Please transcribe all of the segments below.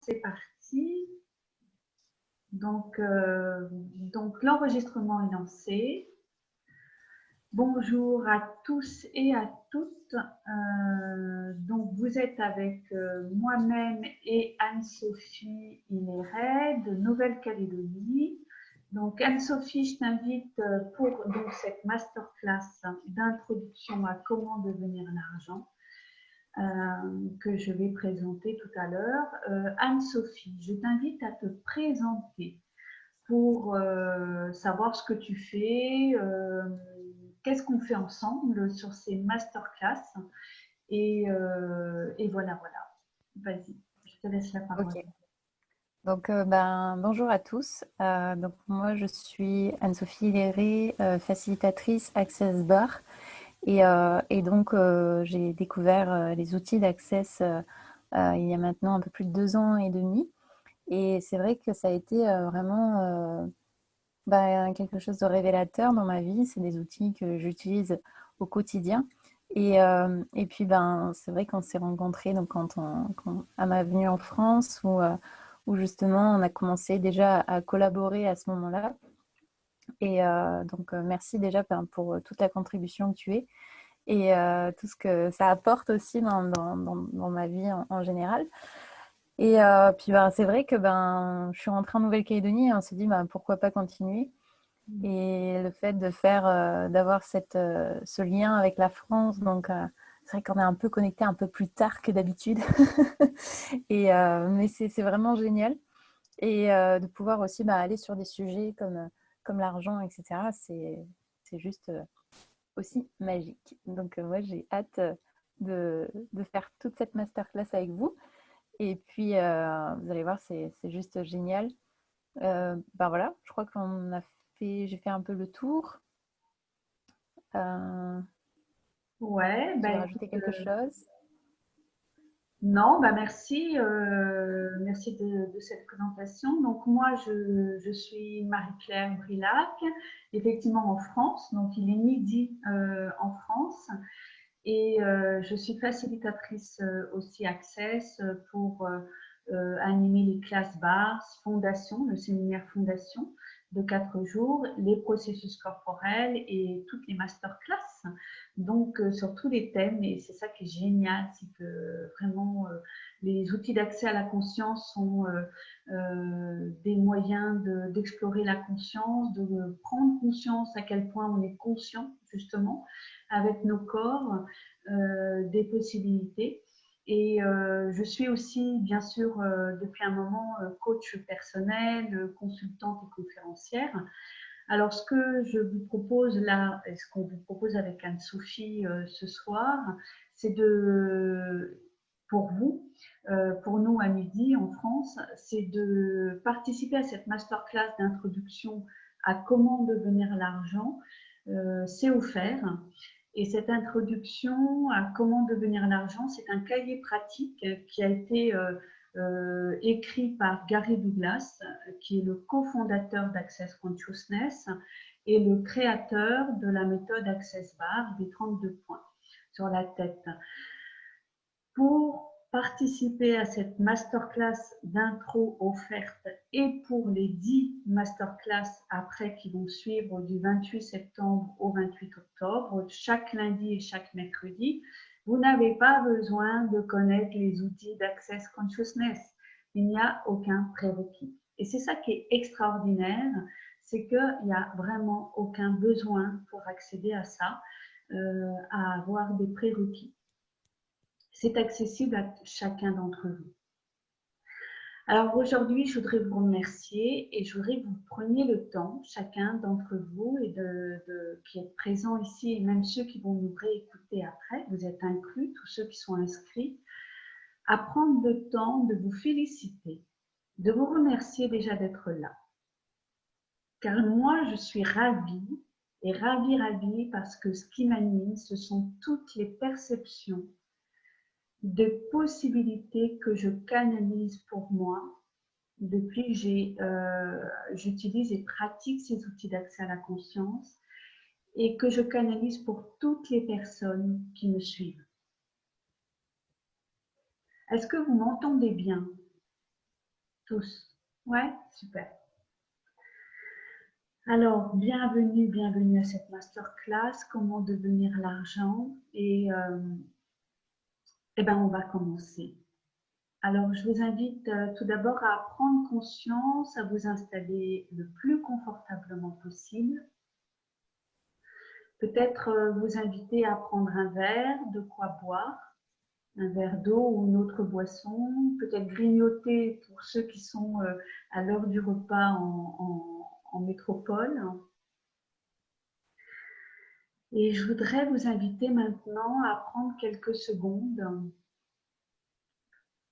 c'est parti. Donc l'enregistrement est lancé. Bonjour à tous et à toutes. Donc vous êtes avec moi-même et Anne-Sophie Ineret de Nouvelle-Calédonie. Donc Anne-Sophie, je t'invite pour donc, cette masterclass d'introduction à comment devenir l'argent. Que je vais présenter tout à l'heure. Anne-Sophie, je t'invite à te présenter pour savoir ce que tu fais, qu'est-ce qu'on fait ensemble sur ces masterclass. Et voilà. Vas-y, je te laisse la parole. Ok. Donc, bonjour à tous. Donc, moi, je suis Anne-Sophie Léré, facilitatrice Access Bar. Et donc, j'ai découvert les outils d'Access il y a maintenant un peu plus de 2 ans et demi. Et c'est vrai que ça a été vraiment quelque chose de révélateur dans ma vie. C'est des outils que j'utilise au quotidien. Et puis, c'est vrai qu'on s'est rencontrés donc, à ma venue en France, où justement on a commencé déjà à collaborer à ce moment-là. Et donc, merci déjà pour toute la contribution que tu es et tout ce que ça apporte aussi dans ma vie en général. Et puis, c'est vrai que je suis rentrée en Nouvelle-Calédonie et on s'est dit pourquoi pas continuer. Et le fait de d'avoir ce lien avec la France, donc c'est vrai qu'on est un peu connecté un peu plus tard que d'habitude. Mais c'est vraiment génial. Et de pouvoir aussi aller sur des sujets comme l'argent, etc. C'est juste aussi magique. Donc moi, j'ai hâte de faire toute cette masterclass avec vous. Et puis, vous allez voir, c'est juste génial. Voilà, je crois j'ai fait un peu le tour. Ouais, Tu veux rajouter quelque chose? Non, merci. Merci de cette présentation. Donc moi, je suis Marie-Claire Brilac, effectivement en France. Donc il est midi en France. Et je suis facilitatrice aussi Access pour animer les classes BARS, Fondation, le séminaire Fondation de 4 jours, les processus corporels et toutes les masterclass. Donc, sur tous les thèmes, et c'est ça qui est génial, c'est que vraiment, les outils d'accès à la conscience sont des moyens d'explorer la conscience, de prendre conscience à quel point on est conscient, justement, avec nos corps, des possibilités. Et je suis aussi, bien sûr, depuis un moment, coach personnel, consultante et conférencière. Alors, ce que je vous propose là, et ce qu'on vous propose avec Anne-Sophie ce soir, c'est pour vous, pour nous à midi en France, c'est de participer à cette masterclass d'introduction à comment devenir l'argent. C'est offert. Et cette introduction à comment devenir l'argent, c'est un cahier pratique qui a été écrit par Gary Douglas, qui est le cofondateur d'Access Consciousness et le créateur de la méthode Access Bar des 32 points sur la tête. Pour participer à cette masterclass d'intro offerte et pour les 10 masterclass après qui vont suivre du 28 septembre au 28 octobre, chaque lundi et chaque mercredi, vous n'avez pas besoin de connaître les outils d'Access Consciousness. Il n'y a aucun prérequis. Et c'est ça qui est extraordinaire, c'est qu'il n'y a vraiment aucun besoin pour accéder à ça, à avoir des prérequis. C'est accessible à chacun d'entre vous. Alors aujourd'hui, je voudrais vous remercier et je voudrais que vous preniez le temps, chacun d'entre vous et qui êtes présents ici et même ceux qui vont nous réécouter après, vous êtes inclus, tous ceux qui sont inscrits, à prendre le temps de vous féliciter, de vous remercier déjà d'être là. Car moi, je suis ravie et ravie parce que ce qui m'anime, ce sont toutes les perceptions de possibilités que je canalise pour moi depuis que j'utilise et pratique ces outils d'accès à la conscience et que je canalise pour toutes les personnes qui me suivent. Est-ce que vous m'entendez bien? Tous. Ouais, super. Alors, bienvenue à cette masterclass, comment devenir l'argent. Eh ben, on va commencer. Alors, je vous invite tout d'abord à prendre conscience, à vous installer le plus confortablement possible. Peut-être vous inviter à prendre un verre, de quoi boire, un verre d'eau ou une autre boisson, peut-être grignoter pour ceux qui sont à l'heure du repas en métropole. Et je voudrais vous inviter maintenant à prendre quelques secondes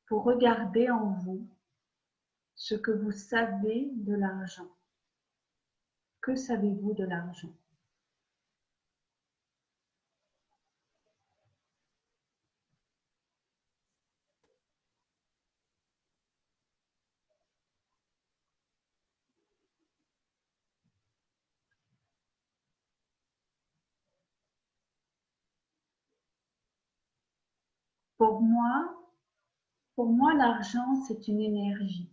pour regarder en vous ce que vous savez de l'argent. Que savez-vous de l'argent? Pour moi, l'argent, c'est une énergie.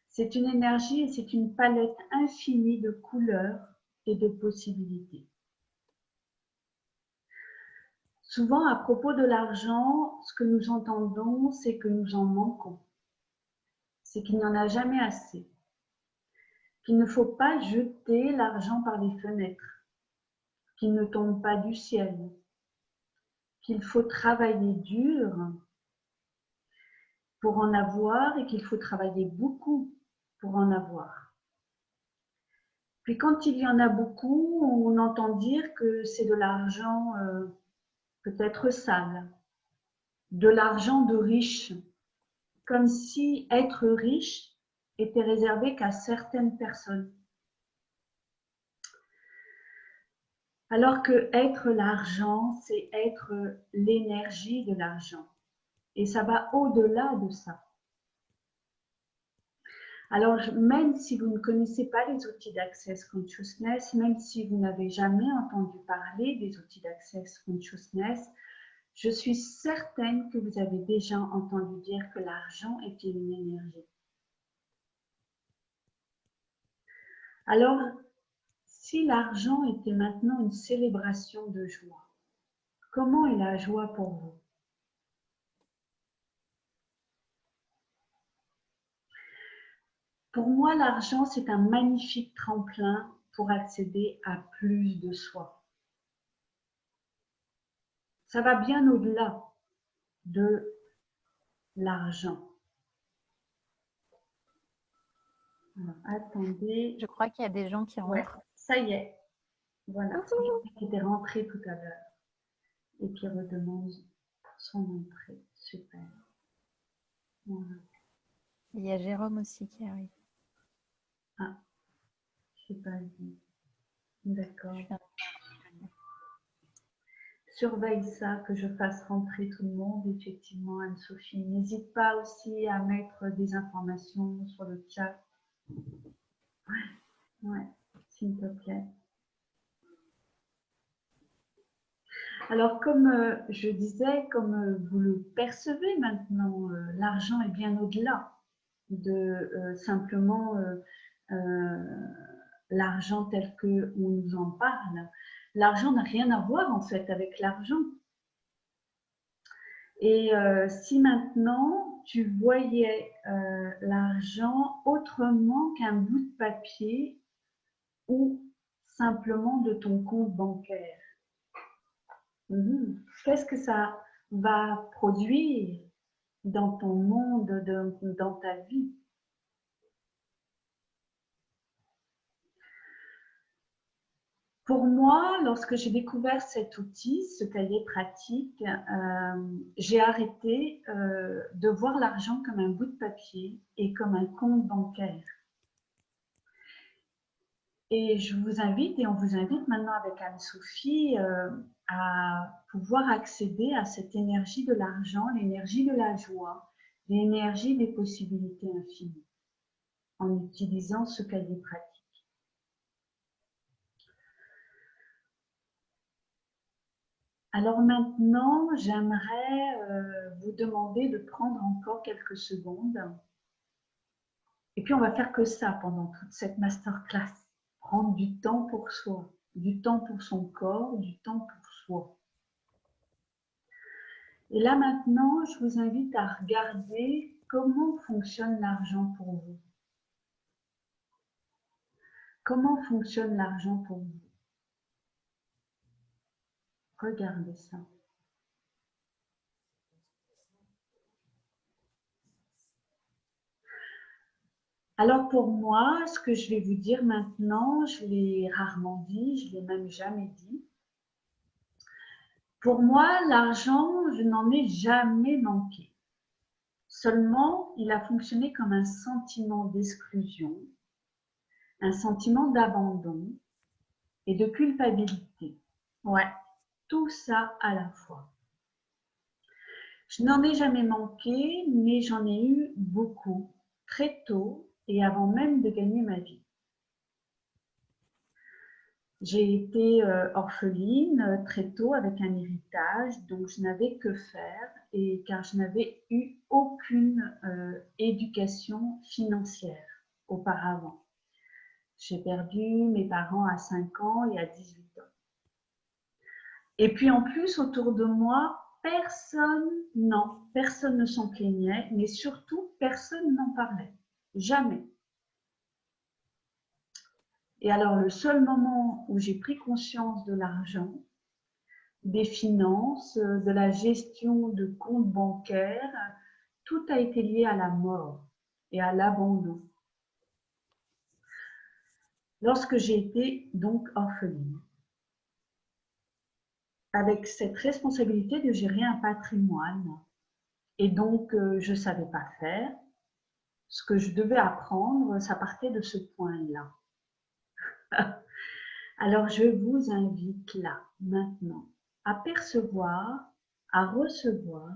C'est une énergie et c'est une palette infinie de couleurs et de possibilités. Souvent, à propos de l'argent, ce que nous entendons, c'est que nous en manquons. C'est qu'il n'y en a jamais assez. Qu'il ne faut pas jeter l'argent par les fenêtres. Qu'il ne tombe pas du ciel. Qu'il faut travailler dur pour en avoir et qu'il faut travailler beaucoup pour en avoir. Puis quand il y en a beaucoup, on entend dire que c'est de l'argent peut-être sale, de l'argent de riche, comme si être riche était réservé qu'à certaines personnes. Alors que être l'argent, c'est être l'énergie de l'argent. Et ça va au-delà de ça. Alors, même si vous ne connaissez pas les outils d'Access Consciousness, même si vous n'avez jamais entendu parler des outils d'Access Consciousness, je suis certaine que vous avez déjà entendu dire que l'argent était une énergie. Alors, si l'argent était maintenant une célébration de joie, comment est la joie pour vous? Pour moi, l'argent, c'est un magnifique tremplin pour accéder à plus de soi. Ça va bien au-delà de l'argent. Alors, attendez. Je crois qu'il y a des gens qui Ouais, rentrent. ça y est. Voilà, c'est Coucou. quelqu'un qui était rentré tout à l'heure et qui redemande son entrée. Super. Voilà. Il y a Jérôme aussi qui arrive. Ah, je n'ai pas vu. D'accord. Surveille ça, que je fasse rentrer tout le monde, effectivement, Anne-Sophie. N'hésite pas aussi à mettre des informations sur le chat. Ouais, s'il te plaît. Alors, comme je disais, comme vous le percevez maintenant, l'argent est bien au-delà de simplement l'argent tel qu'on nous en parle. L'argent n'a rien à voir en fait avec l'argent. Et si maintenant tu voyais l'argent autrement qu'un bout de papier ou simplement de ton compte bancaire, qu'est-ce que ça va produire dans ton monde, dans ta vie? Pour moi, lorsque j'ai découvert cet outil, ce cahier pratique, j'ai arrêté de voir l'argent comme un bout de papier et comme un compte bancaire. Et je vous invite, et on vous invite maintenant avec Anne-Sophie à pouvoir accéder à cette énergie de l'argent, l'énergie de la joie, l'énergie des possibilités infinies, en utilisant ce cahier pratique. Alors maintenant, j'aimerais vous demander de prendre encore quelques secondes Et puis, on va faire que ça pendant toute cette masterclass. Prendre du temps pour soi, du temps pour son corps, du temps pour soi. Et là, maintenant, je vous invite à regarder comment fonctionne l'argent pour vous. Comment fonctionne l'argent pour vous? Regardez ça. Alors pour moi, ce que je vais vous dire maintenant, je l'ai rarement dit, je l'ai même jamais dit. Pour moi, l'argent, je n'en ai jamais manqué. Seulement, il a fonctionné comme un sentiment d'exclusion, un sentiment d'abandon et de culpabilité. Ouais, tout ça à la fois. Je n'en ai jamais manqué, mais j'en ai eu beaucoup, très tôt et avant même de gagner ma vie. J'ai été orpheline très tôt avec un héritage, donc je n'avais que faire et car je n'avais eu aucune éducation financière auparavant. J'ai perdu mes parents à 5 ans et à 18 ans. Et puis en plus, autour de moi, personne ne s'en plaignait, mais surtout, personne n'en parlait. Jamais. Et alors, le seul moment où j'ai pris conscience de l'argent, des finances, de la gestion de comptes bancaires, tout a été lié à la mort et à l'abandon. Lorsque j'ai été donc orpheline, avec cette responsabilité de gérer un patrimoine, et donc je ne savais pas faire, ce que je devais apprendre, ça partait de ce point-là. Alors je vous invite là, maintenant, à percevoir, à recevoir,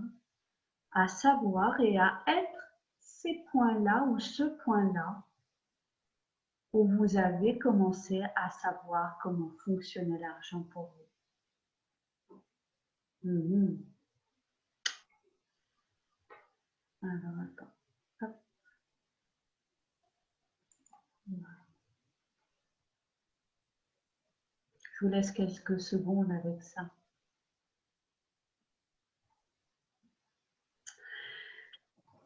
à savoir et à être ces points-là ou ce point-là où vous avez commencé à savoir comment fonctionnait l'argent pour vous. Alors attends. Hop. Je vous laisse quelques secondes avec ça.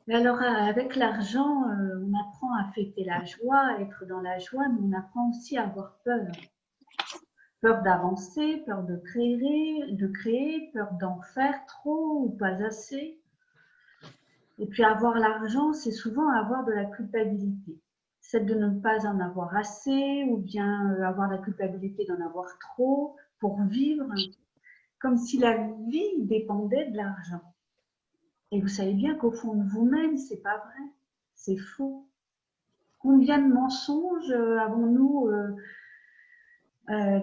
Mais alors, avec l'argent, on apprend à fêter la joie, à être dans la joie, mais on apprend aussi à avoir peur. Peur d'avancer, peur de créer, peur d'en faire trop ou pas assez. Et puis avoir l'argent, c'est souvent avoir de la culpabilité. Celle de ne pas en avoir assez ou bien avoir la culpabilité d'en avoir trop pour vivre, comme si la vie dépendait de l'argent. Et vous savez bien qu'au fond de vous-même, c'est pas vrai, c'est faux. Combien de mensonges avons-nous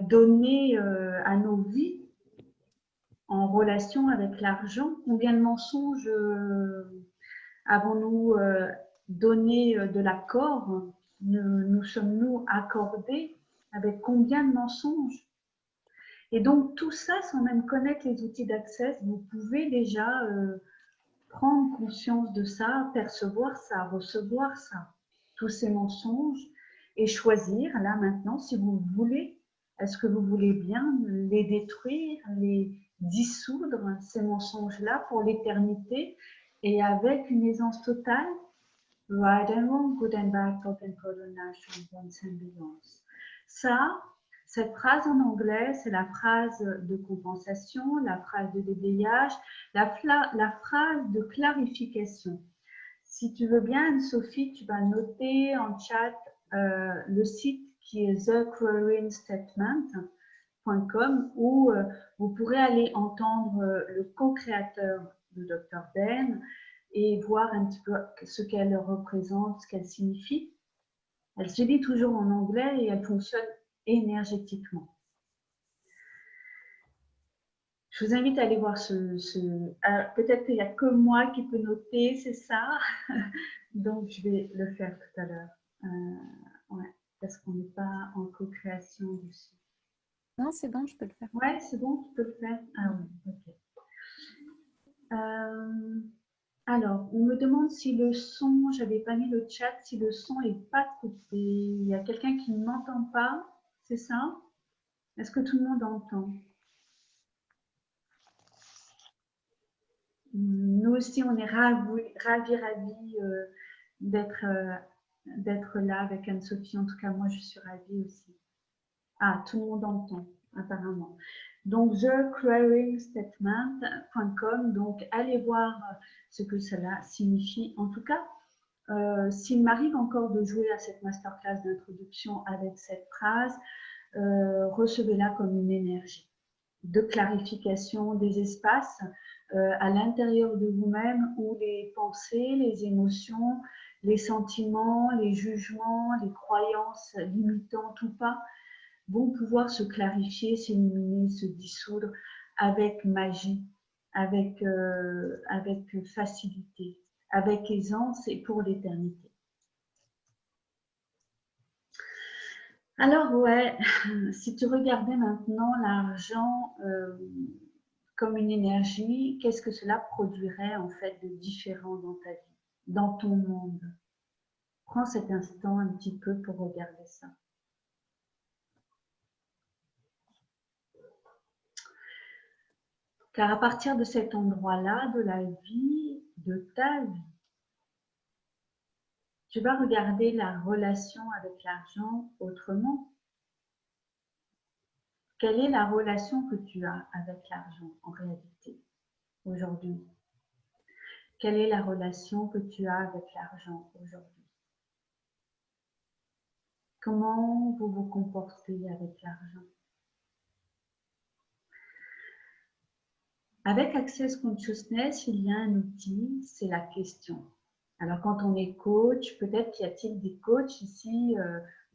donnés à nos vies en relation avec l'argent? Combien de mensonges avons-nous donné de l'accord? Nous sommes-nous accordés avec combien de mensonges? Et donc tout ça, sans même connaître les outils d'accès, vous pouvez déjà prendre conscience de ça, percevoir ça, recevoir ça, tous ces mensonges, et choisir là maintenant si vous voulez, est-ce que vous voulez bien les détruire, les dissoudre, ces mensonges-là pour l'éternité, et avec une aisance totale, right and wrong, good and bad, top and bottom, national, once and beyond. Ça, cette phrase en anglais, c'est la phrase de compensation, la phrase de déblayage, la phrase de clarification. Si tu veux bien, Anne-Sophie, tu vas noter en chat le site qui est thecurringstatement.com où vous pourrez aller entendre le co-créateur de Dr. Ben et voir un petit peu ce qu'elle représente, ce qu'elle signifie. Elle se lit toujours en anglais et elle fonctionne énergétiquement. Je vous invite à aller voir peut-être qu'il n'y a que moi qui peux noter, c'est ça. Donc, je vais le faire tout à l'heure. Ouais, parce qu'on n'est pas en co-création dessus. Non, c'est bon, je peux le faire. Ouais, c'est bon, tu peux le faire. Ah oui, ok. Alors, on me demande si le son, j'avais pas mis le chat, si le son est pas coupé. Il y a quelqu'un qui ne m'entend pas, c'est ça? Est-ce que tout le monde entend? Nous aussi, on est ravis d'être d'être là avec Anne-Sophie. En tout cas, moi, je suis ravie aussi. Ah, tout le monde entend, apparemment. Donc, theclearingstatement.com. Donc, allez voir ce que cela signifie. En tout cas, s'il m'arrive encore de jouer à cette masterclass d'introduction avec cette phrase, recevez-la comme une énergie de clarification des espaces à l'intérieur de vous-même où les pensées, les émotions, les sentiments, les jugements, les croyances limitantes ou pas vont pouvoir se clarifier, s'éliminer, se dissoudre avec magie, avec facilité, avec aisance et pour l'éternité. Alors ouais, si tu regardais maintenant l'argent comme une énergie, qu'est-ce que cela produirait en fait de différent dans ta vie, dans ton monde? Prends cet instant un petit peu pour regarder ça. Car à partir de cet endroit-là, de la vie, de ta vie, tu vas regarder la relation avec l'argent autrement. Quelle est la relation que tu as avec l'argent en réalité aujourd'hui? Quelle est la relation que tu as avec l'argent aujourd'hui? Comment vous vous comportez avec l'argent? Avec Access Consciousness, il y a un outil, c'est la question. Alors quand on est coach, peut-être qu'il y a-t-il des coachs ici,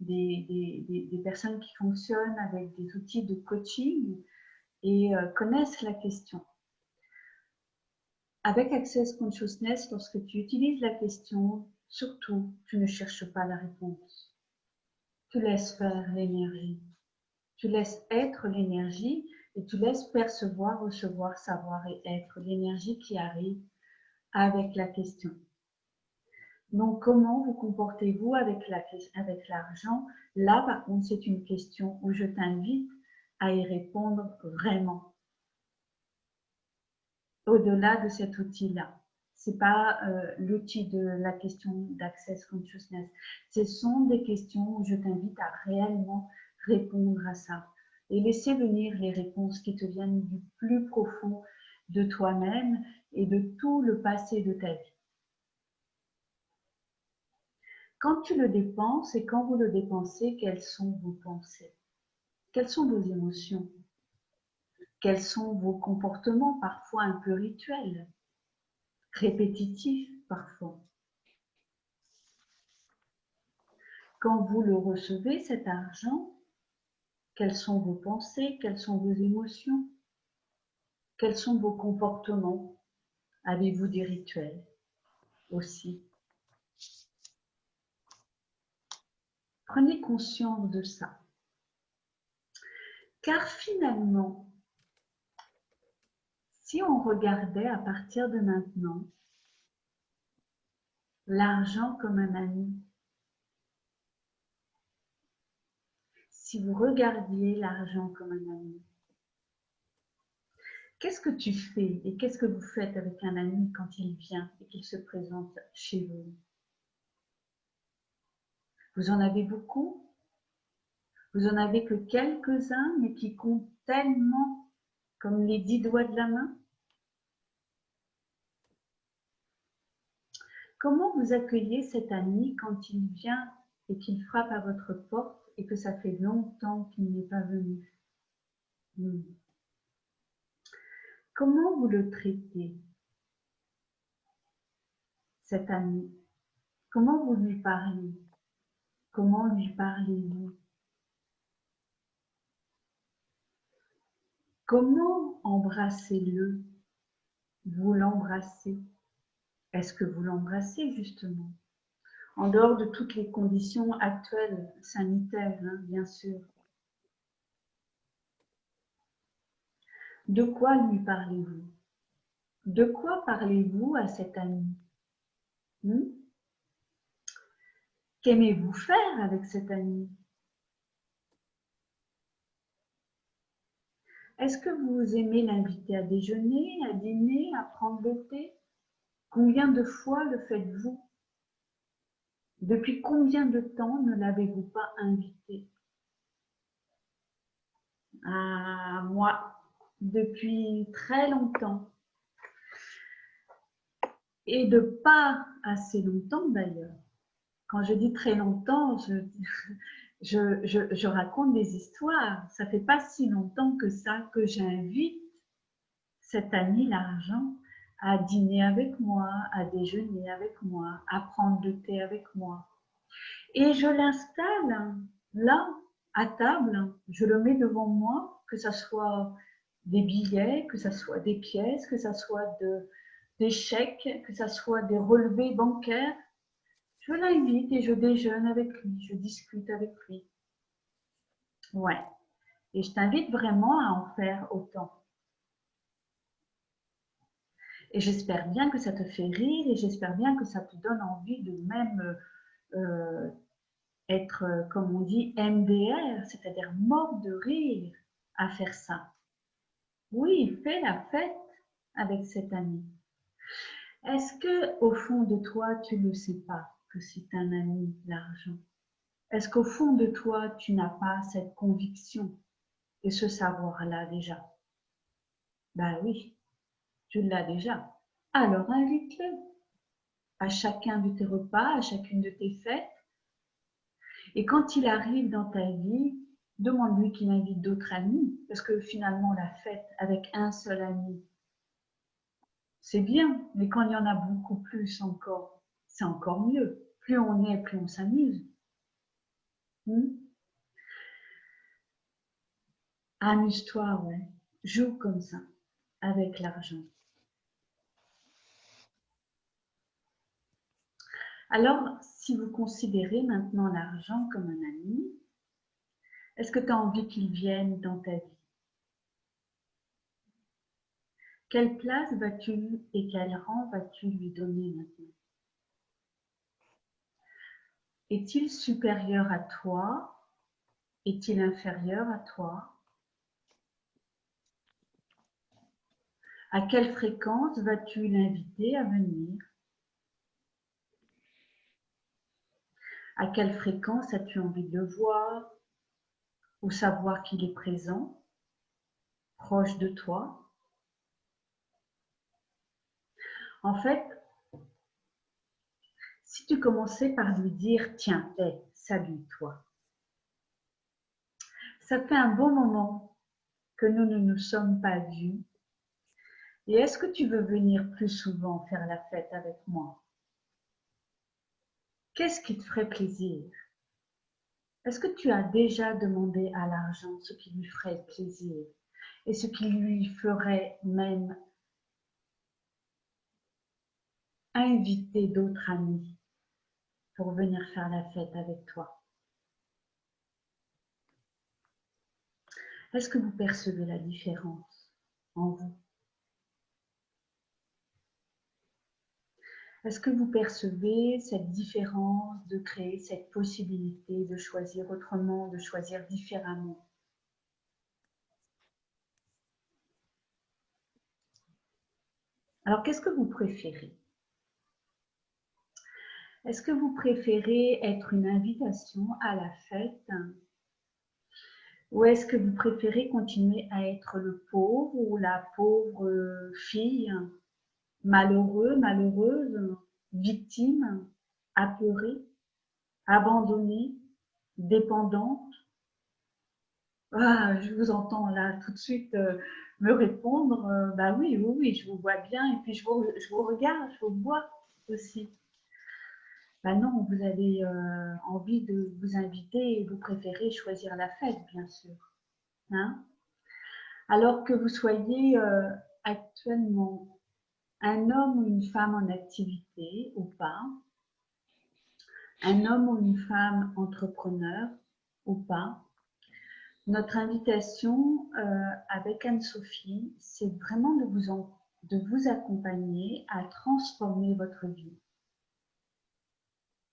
des personnes qui fonctionnent avec des outils de coaching et connaissent la question. Avec Access Consciousness, lorsque tu utilises la question, surtout, tu ne cherches pas la réponse. Tu laisses faire l'énergie. Tu laisses être l'énergie et tu laisses percevoir, recevoir, savoir et être l'énergie qui arrive avec la question. Donc, comment vous comportez-vous avec l'argent? Là, par contre, c'est une question où je t'invite à y répondre vraiment. Au-delà de cet outil-là. Ce n'est pas l'outil de la question d'Access Consciousness. Ce sont des questions où je t'invite à réellement répondre à ça et laisser venir les réponses qui te viennent du plus profond de toi-même et de tout le passé de ta vie. Quand tu le dépenses et quand vous le dépensez, quelles sont vos pensées? Quelles sont vos émotions? Quels sont vos comportements parfois un peu rituels, répétitifs parfois? Quand vous le recevez, cet argent, quelles sont vos pensées? Quelles sont vos émotions? Quels sont vos comportements? Avez-vous des rituels aussi? Prenez conscience de ça. Car finalement, si on regardait à partir de maintenant l'argent comme un ami, si vous regardiez l'argent comme un ami, qu'est-ce que tu fais et qu'est-ce que vous faites avec un ami quand il vient et qu'il se présente chez vous? Vous en avez beaucoup? Vous en avez que quelques-uns, mais qui comptent tellement comme les 10 doigts de la main? Comment vous accueillez cet ami quand il vient et qu'il frappe à votre porte et que ça fait longtemps qu'il n'est pas venu? Comment vous le traitez, cet ami? Comment vous lui parlez? Comment lui parlez-vous? Comment embrassez-le? Vous l'embrassez? Est-ce que vous l'embrassez justement? En dehors de toutes les conditions actuelles sanitaires, hein, bien sûr. De quoi lui parlez-vous? De quoi parlez-vous à cet ami? Qu'aimez-vous faire avec cet ami? Est-ce que vous aimez l'inviter à déjeuner, à dîner, à prendre le thé? Combien de fois le faites-vous? Depuis combien de temps ne l'avez-vous pas invité? Ah, moi, depuis très longtemps. Et de pas assez longtemps d'ailleurs. Quand je dis très longtemps, je raconte des histoires. Ça fait pas si longtemps que ça que j'invite cet ami l'argent à dîner avec moi, à déjeuner avec moi, à prendre le thé avec moi. Et je l'installe là, à table, je le mets devant moi, que ce soit des billets, que ce soit des pièces, que ce soit des chèques, que ce soit des relevés bancaires. Je l'invite et je déjeune avec lui, je discute avec lui. Ouais. Et je t'invite vraiment à en faire autant. Et j'espère bien que ça te fait rire et j'espère bien que ça te donne envie de même être, comme on dit, MDR, c'est-à-dire mort de rire à faire ça. Oui, fais la fête avec cet ami. Est-ce que au fond de toi, tu ne sais pas que c'est un ami, l'argent? Est-ce qu'au fond de toi, tu n'as pas cette conviction et ce savoir-là déjà? Ben oui, tu l'as déjà. Alors invite-le à chacun de tes repas, à chacune de tes fêtes. Et quand il arrive dans ta vie, demande-lui qu'il invite d'autres amis, parce que finalement, la fête avec un seul ami, c'est bien, mais quand il y en a beaucoup plus encore, c'est encore mieux. Plus on est, plus on s'amuse. Amuse-toi, ouais. Joue comme ça, avec l'argent. Alors, si vous considérez maintenant l'argent comme un ami, est-ce que tu as envie qu'il vienne dans ta vie? Quelle place vas-tu et quel rang vas-tu lui donner maintenant? Est-il supérieur à toi? Est-il inférieur à toi? À quelle fréquence vas-tu l'inviter à venir? À quelle fréquence as-tu envie de le voir ou savoir qu'il est présent, proche de toi? En fait, si tu commençais par lui dire, tiens, hey, salut toi, ça fait un bon moment que nous ne nous sommes pas vus. Et est-ce que tu veux venir plus souvent faire la fête avec moi? Qu'est-ce qui te ferait plaisir? Est-ce que tu as déjà demandé à l'argent ce qui lui ferait plaisir et ce qui lui ferait même inviter d'autres amis pour venir faire la fête avec toi? Est-ce que vous percevez la différence en vous? Est-ce que vous percevez cette différence de créer cette possibilité de choisir autrement, de choisir différemment? Alors, qu'est-ce que vous préférez? Est-ce que vous préférez être une invitation à la fête ou est-ce que vous préférez continuer à être le pauvre ou la pauvre fille, malheureux, malheureuse, victime, apeurée, abandonnée, dépendante? Ah, je vous entends là tout de suite me répondre, bah oui, oui, oui, je vous vois bien et puis je vous regarde, je vous vois aussi. Bah non, vous avez envie de vous inviter et vous préférez choisir la fête, bien sûr. Hein? Alors que vous soyez actuellement un homme ou une femme en activité ou pas, un homme ou une femme entrepreneur ou pas, notre invitation avec Anne-Sophie, c'est vraiment de vous de vous accompagner à transformer votre vie.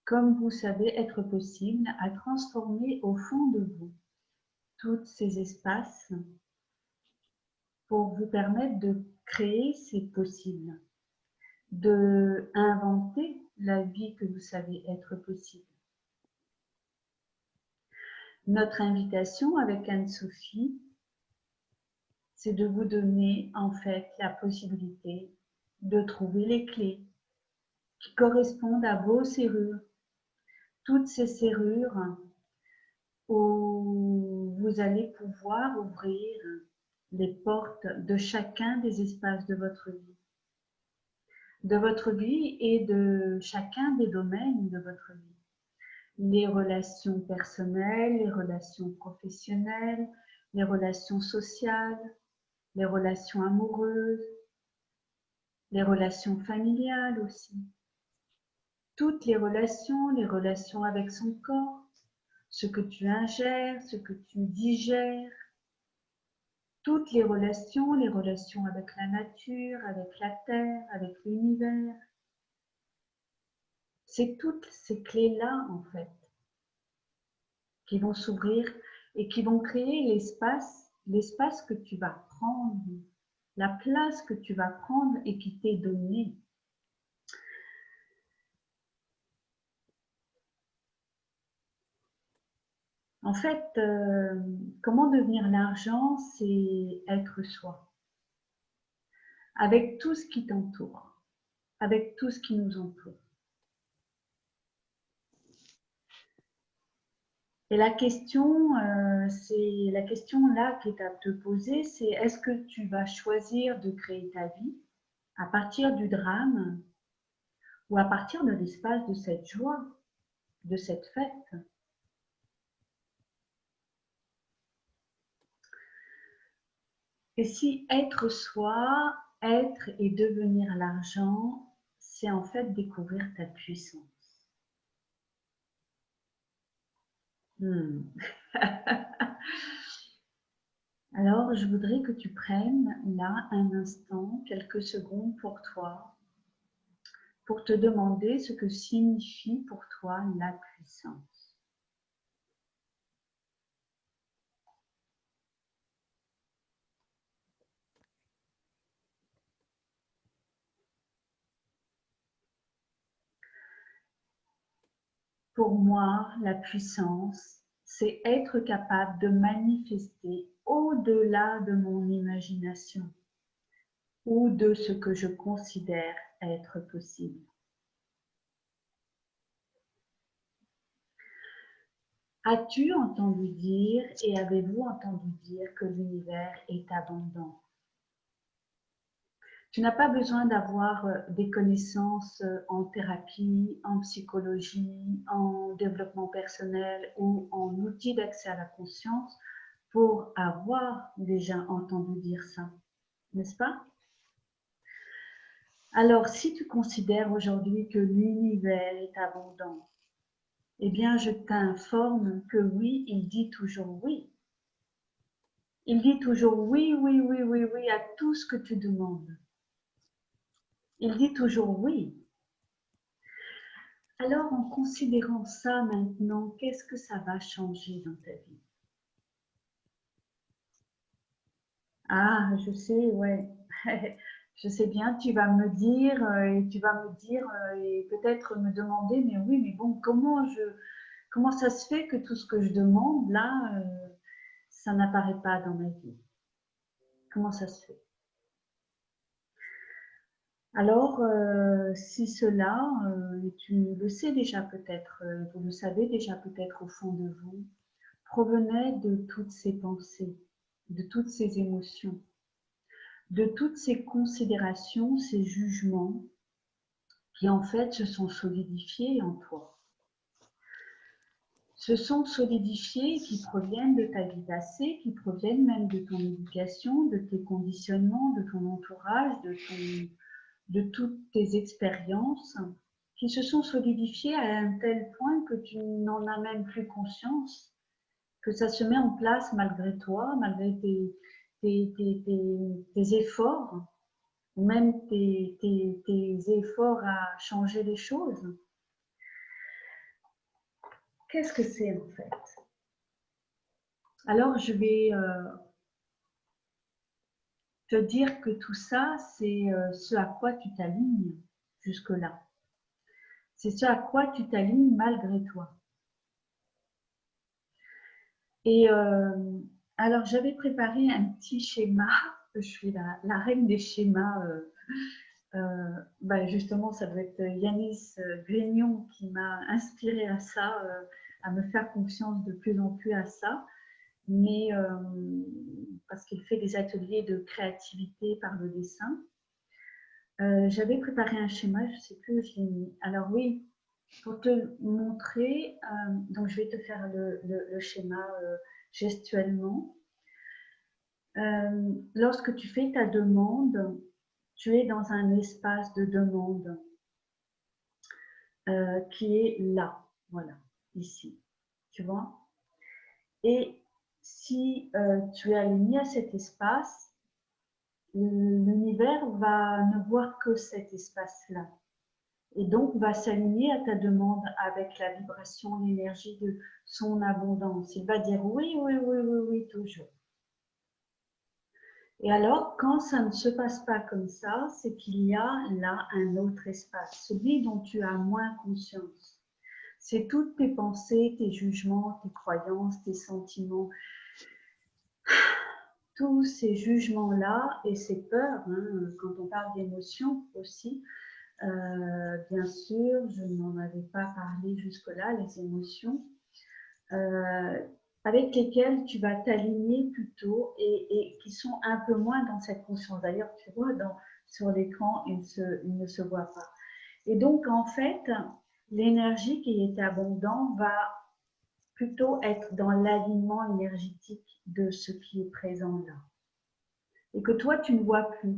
Comme vous savez être possible, à transformer au fond de vous tous ces espaces pour vous permettre de créer ces possibles, de inventer la vie que vous savez être possible. Notre invitation avec Anne-Sophie, c'est de vous donner en fait la possibilité de trouver les clés qui correspondent à vos serrures, toutes ces serrures où vous allez pouvoir ouvrir les portes de chacun des espaces de votre vie et de chacun des domaines de votre vie. Les relations personnelles, les relations professionnelles, les relations sociales, les relations amoureuses, les relations familiales aussi. Toutes les relations avec son corps, ce que tu ingères, ce que tu digères, toutes les relations avec la nature, avec la terre, avec l'univers. C'est toutes ces clés-là, en fait, qui vont s'ouvrir et qui vont créer l'espace que tu vas prendre, la place que tu vas prendre et qui t'est donnée. En fait, comment devenir l'argent, c'est être soi, avec tout ce qui t'entoure, avec tout ce qui nous entoure. Et la question, c'est la question là qui est à te poser, c'est est-ce que tu vas choisir de créer ta vie à partir du drame ou à partir de l'espace de cette joie, de cette fête? Et si être soi, être et devenir l'argent, c'est en fait découvrir ta puissance. Alors, je voudrais que tu prennes là un instant, quelques secondes pour toi, pour te demander ce que signifie pour toi la puissance. Pour moi, la puissance, c'est être capable de manifester au-delà de mon imagination ou de ce que je considère être possible. As-tu entendu dire et avez-vous entendu dire que l'univers est abondant? Tu n'as pas besoin d'avoir des connaissances en thérapie, en psychologie, en développement personnel ou en outils d'accès à la conscience pour avoir déjà entendu dire ça, n'est-ce pas? Alors, si tu considères aujourd'hui que l'univers est abondant, eh bien, je t'informe que oui, il dit toujours oui. Il dit toujours oui, oui, oui, oui, oui à tout ce que tu demandes. Il dit toujours oui. Alors, en considérant ça maintenant, qu'est-ce que ça va changer dans ta vie? Ah, je sais, ouais. Je sais bien, tu vas me dire, et peut-être me demander, mais oui, mais bon, comment ça se fait que tout ce que je demande là, ça n'apparaît pas dans ma vie? Comment ça se fait? Alors, si cela, et tu le sais déjà peut-être, vous le savez déjà peut-être au fond de vous, provenait de toutes ces pensées, de toutes ces émotions, de toutes ces considérations, ces jugements qui en fait se sont solidifiés en toi. Se sont solidifiés qui proviennent de ta vie passée, qui proviennent même de ton éducation, de tes conditionnements, de ton entourage, de toutes tes expériences, qui se sont solidifiées à un tel point que tu n'en as même plus conscience, que ça se met en place malgré toi, malgré tes efforts, ou même tes efforts à changer les choses. Qu'est-ce que c'est en fait? Alors, je vais te dire que tout ça, c'est ce à quoi tu t'alignes jusque-là. C'est ce à quoi tu t'alignes malgré toi. Et alors, j'avais préparé un petit schéma. Je suis la reine des schémas. Justement, ça doit être Yanis Grignon qui m'a inspiré à ça, à me faire confiance de plus en plus à ça. Mais parce qu'il fait des ateliers de créativité par le dessin. J'avais préparé un schéma, je ne sais plus où je l'ai mis. Alors oui, pour te montrer, donc je vais te faire le schéma gestuellement. Lorsque tu fais ta demande, tu es dans un espace de demande qui est là, voilà, ici, tu vois. Et si tu es aligné à cet espace, l'univers va ne voir que cet espace-là. Et donc, va s'aligner à ta demande avec la vibration, l'énergie de son abondance. Il va dire oui, oui, oui, oui, oui, toujours. Et alors, quand ça ne se passe pas comme ça, c'est qu'il y a là un autre espace, celui dont tu as moins conscience. C'est toutes tes pensées, tes jugements, tes croyances, tes sentiments, tous ces jugements-là et ces peurs, hein, quand on parle d'émotions aussi, bien sûr, je n'en avais pas parlé jusque-là, les émotions, avec lesquelles tu vas t'aligner plutôt et qui sont un peu moins dans cette conscience. D'ailleurs, tu vois, sur l'écran, ils ne se voient pas. Et donc, en fait, l'énergie qui est abondante va plutôt être dans l'alignement énergétique de ce qui est présent là. Et que toi, tu ne vois plus.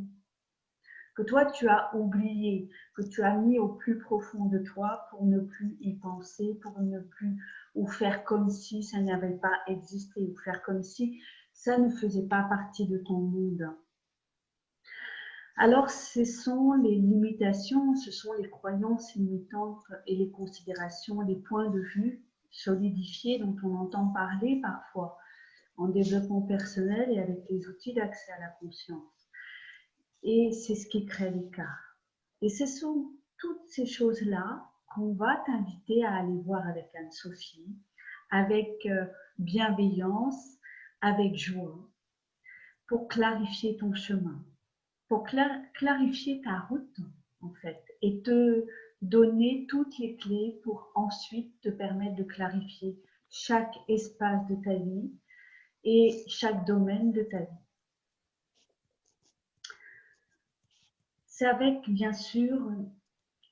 Que toi, tu as oublié, que tu as mis au plus profond de toi pour ne plus y penser, pour ne plus, ou faire comme si ça n'avait pas existé, ou faire comme si ça ne faisait pas partie de ton monde. Alors, ce sont les limitations, ce sont les croyances limitantes et les considérations, les points de vue solidifiés dont on entend parler parfois en développement personnel et avec les outils d'accès à la conscience. Et c'est ce qui crée l'écart. Et ce sont toutes ces choses-là qu'on va t'inviter à aller voir avec Anne-Sophie, avec bienveillance, avec joie, pour clarifier ton chemin, pour clarifier ta route, en fait, et te donner toutes les clés pour ensuite te permettre de clarifier chaque espace de ta vie et chaque domaine de ta vie. C'est avec, bien sûr,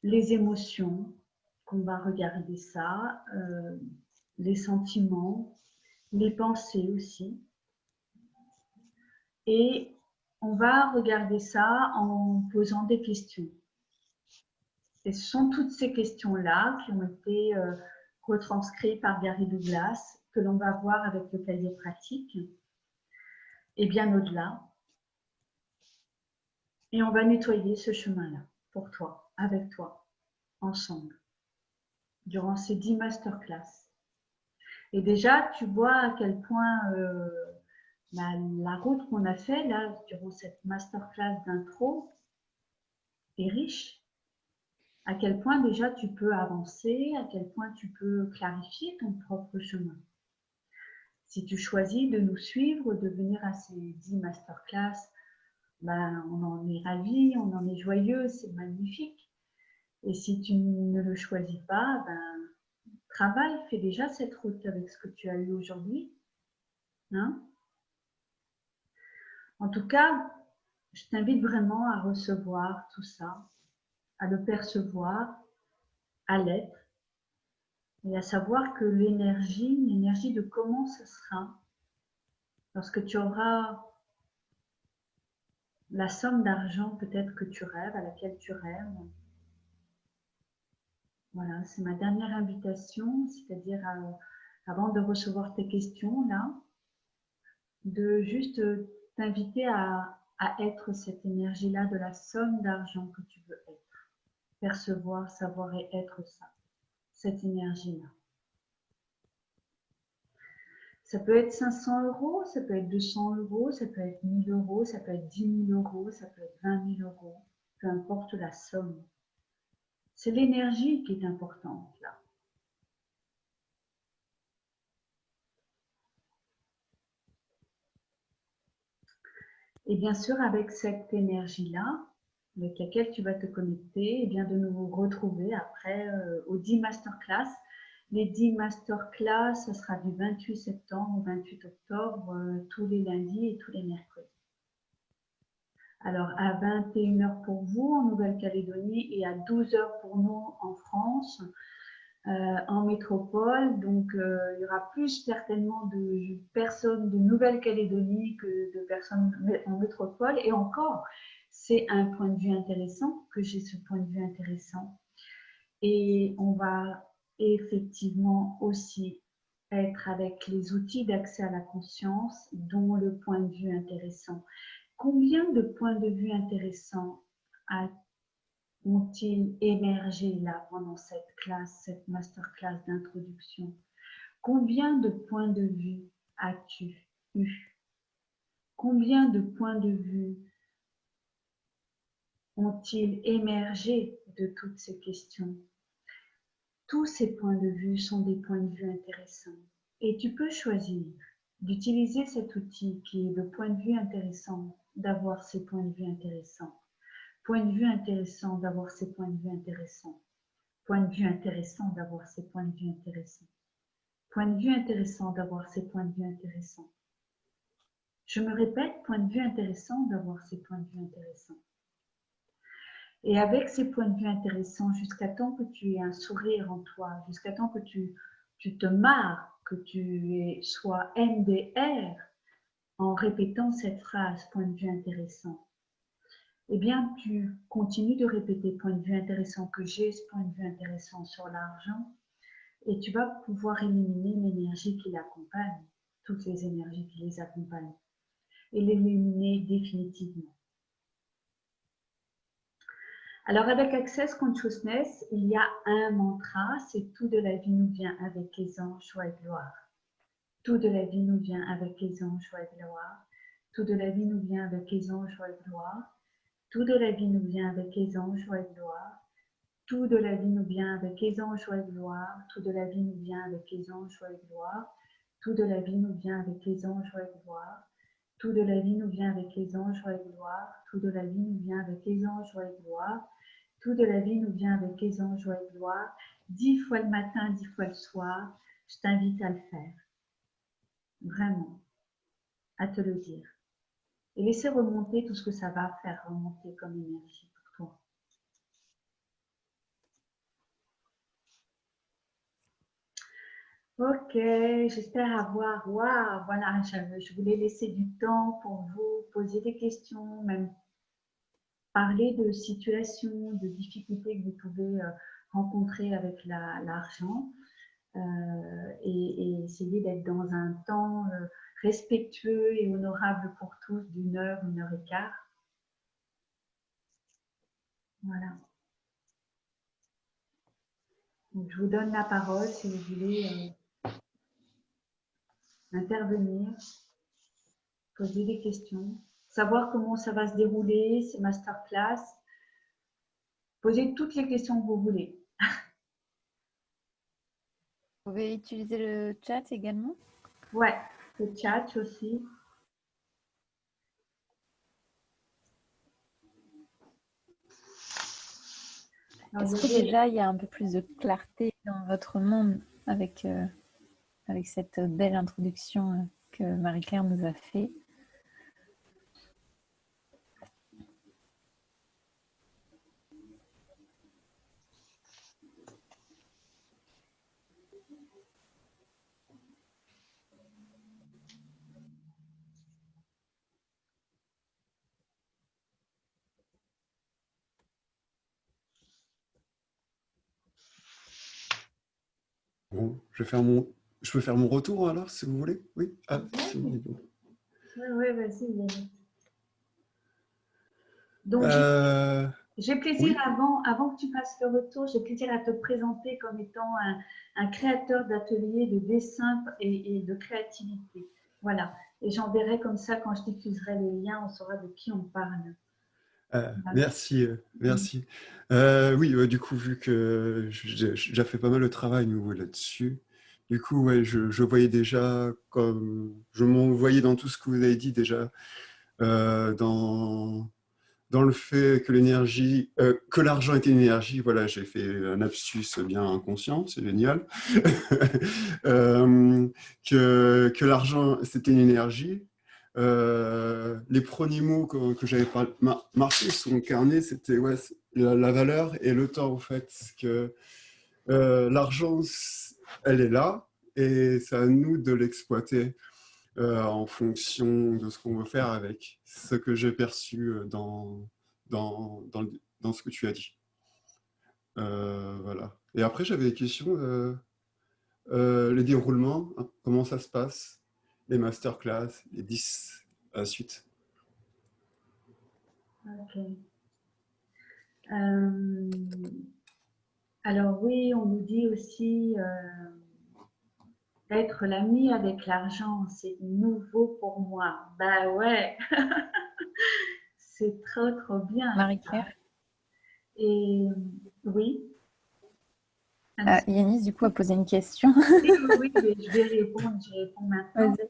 les émotions qu'on va regarder ça, les sentiments, les pensées aussi. Et on va regarder ça en posant des questions. Et ce sont toutes ces questions-là qui ont été retranscrites par Gary Douglas, que l'on va voir avec le cahier pratique, et bien au-delà. Et on va nettoyer ce chemin-là pour toi, avec toi, ensemble, durant ces 10 masterclass. Et déjà, tu vois à quel point la route qu'on a fait là, durant cette masterclass d'intro est riche. À quel point déjà tu peux avancer, à quel point tu peux clarifier ton propre chemin. Si tu choisis de nous suivre, de venir à ces 10 masterclass, ben, on en est ravis, on en est joyeux, c'est magnifique. Et si tu ne le choisis pas, ben, travaille, fais déjà cette route avec ce que tu as eu aujourd'hui. Hein? En tout cas, je t'invite vraiment à recevoir tout ça, à le percevoir, à l'être, et à savoir que l'énergie de comment ce sera lorsque tu auras la somme d'argent peut-être que tu rêves, à laquelle tu rêves. Voilà, c'est ma dernière invitation, c'est-à-dire avant de recevoir tes questions là, de juste t'inviter à à être cette énergie-là de la somme d'argent que tu veux être. Percevoir, savoir et être ça, cette énergie-là. Ça peut être 500 euros, ça peut être 200 euros, ça peut être 1000 euros, ça peut être 10 000 euros, ça peut être 20 000 euros, peu importe la somme. C'est l'énergie qui est importante là. Et bien sûr, avec cette énergie-là, avec laquelle tu vas te connecter, et bien de nous retrouver après aux 10 masterclass. Les 10 masterclass, ça sera du 28 septembre au 28 octobre, tous les lundis et tous les mercredis. Alors, à 21 h pour vous en Nouvelle-Calédonie et à 12 h pour nous en France, en métropole. Donc, il y aura plus certainement de personnes de Nouvelle-Calédonie que de personnes en métropole. Et encore, c'est un point de vue intéressant, que j'ai ce point de vue intéressant. Et on va effectivement aussi être avec les outils d'accès à la conscience, dont le point de vue intéressant. Combien de points de vue intéressants ont-ils émergé là pendant cette classe, cette masterclass d'introduction? Combien de points de vue as-tu eu? Combien de points de vue ont-ils émergé de toutes ces questions? Tous ces points de vue sont des points de vue intéressants. Et tu peux choisir d'utiliser cet outil qui est le point de vue intéressant, d'avoir ces points de vue intéressants. Point de vue intéressant d'avoir ces points de vue intéressants. Point de vue intéressant d'avoir ces points de vue intéressants. Point de vue intéressant d'avoir ces points de vue intéressants. Je me répète, point de vue intéressant d'avoir ces points de vue intéressants. Et avec ces points de vue intéressants, jusqu'à temps que tu aies un sourire en toi, jusqu'à temps que tu te marres, que tu sois MDR en répétant cette phrase, point de vue intéressant, eh bien, tu continues de répéter point de vue intéressant, que j'ai ce point de vue intéressant sur l'argent, et tu vas pouvoir éliminer l'énergie qui l'accompagne, toutes les énergies qui les accompagnent, et l'éliminer définitivement. Alors avec Access Consciousness, il y a un mantra, c'est tout de la vie nous vient avec les anges, joie et gloire. Tout de la vie nous vient avec les anges, joie et gloire. Tout de la vie nous vient avec les anges, joie et gloire. Tout de la vie nous vient avec les anges, joie et gloire. Tout de la vie nous vient avec les anges, joie et gloire. Tout de la vie nous vient avec les anges, joie et gloire. Tout de la vie nous vient avec les anges, joie et gloire. Tout de la vie nous vient avec les anges, joie et gloire. Tout de la vie nous vient avec les anges, joie et gloire. Tout de la vie nous vient avec les anges, joie et gloire. 10 fois le matin, 10 fois le soir. Je t'invite à le faire. Vraiment. À te le dire. Et laisser remonter tout ce que ça va faire remonter comme énergie pour toi. Ok, j'espère avoir. Waouh, voilà, je voulais laisser du temps pour vous poser des questions, même parler de situations, de difficultés que vous pouvez rencontrer avec l'argent et essayer d'être dans un temps respectueux et honorable pour tous d'une heure et quart. Voilà. Donc, je vous donne la parole si vous voulez intervenir, poser des questions, savoir comment ça va se dérouler, ces masterclass. Posez toutes les questions que vous voulez. Vous pouvez utiliser le chat également? Ouais, le chat aussi. Est-ce que déjà il y a un peu plus de clarté dans votre monde avec, avec cette belle introduction que Marie-Claire nous a fait? Bon, je peux faire mon retour alors, si vous voulez? Oui? Ah, c'est bon. Oui, vas-y. Donc, Euh, j'ai plaisir, oui, avant que tu fasses le retour, j'ai plaisir à te présenter comme étant un créateur d'ateliers de dessin et de créativité. Voilà. Et j'enverrai comme ça, quand je diffuserai les liens, on saura de qui on parle. Voilà. merci, merci. Oui, du coup, vu que j'ai déjà fait pas mal de travail nouveau là-dessus, du coup, ouais, je voyais déjà, comme je m'en voyais dans tout ce que vous avez dit déjà, dans le fait que l'énergie, que l'argent était une énergie. Voilà, j'ai fait un lapsus bien inconscient, c'est génial. Euh, que l'argent, c'était une énergie. Les premiers mots que j'avais marqués sur mon carnet, c'était ouais, la valeur et le temps, en fait. Que l'argent, elle est là et c'est à nous de l'exploiter en fonction de ce qu'on veut faire avec. Ce que j'ai perçu dans ce que tu as dit. Voilà. Et après, j'avais des questions. Les déroulements, hein, comment ça se passe, les masterclass, les 10 à la suite. Ok. Euh, alors oui, on nous dit aussi être l'ami avec l'argent, c'est nouveau pour moi. Bah ouais, c'est trop trop bien. Marie-Claire. Et oui, Anne-Sophie. Yanis, du coup, a posé une question. Oui, oui, oui, mais je vais répondre maintenant. Vas-y.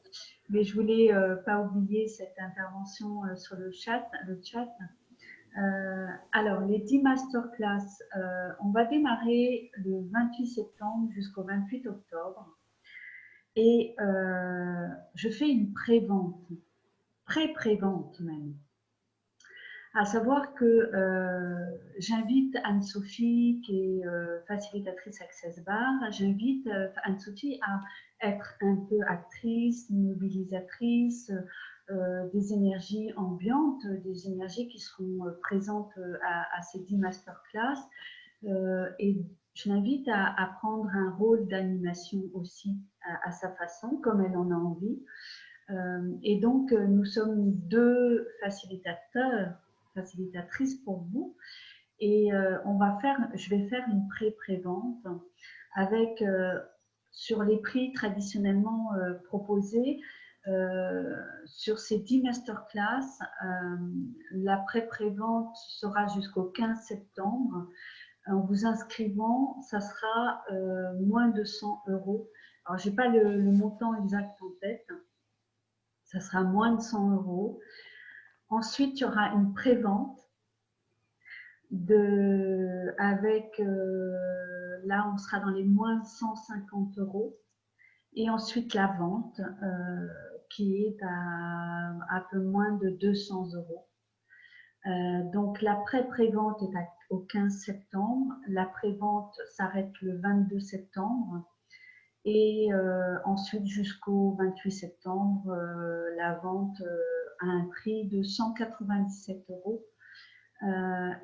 Mais je voulais pas oublier cette intervention sur le chat. Alors, les 10 masterclass, on va démarrer le 28 septembre jusqu'au 28 octobre. Et je fais une pré-vente, pré-pré-vente même. À savoir que j'invite Anne-Sophie, qui est facilitatrice Access Bar, j'invite Anne-Sophie à être un peu actrice, mobilisatrice des énergies ambiantes, des énergies qui seront présentes à ces 10 masterclass. Et je l'invite à prendre un rôle d'animation aussi à sa façon, comme elle en a envie. Et donc, nous sommes deux facilitatrices pour vous. Et je vais faire une pré-prévente avec, sur les prix traditionnellement proposés, sur ces 10 masterclass, la pré-prévente sera jusqu'au 15 septembre. En vous inscrivant, ça sera moins de 100 euros. Alors, je n'ai pas le montant exact en tête, ça sera moins de 100 euros. Ensuite, il y aura une prévente avec, là, on sera dans les moins 150 euros. Et ensuite, la vente, qui est à un peu moins de 200 euros. Donc, la pré-prévente est au 15 septembre. La prévente s'arrête le 22 septembre. Et ensuite, jusqu'au 28 septembre, la vente à un prix de 197 euros.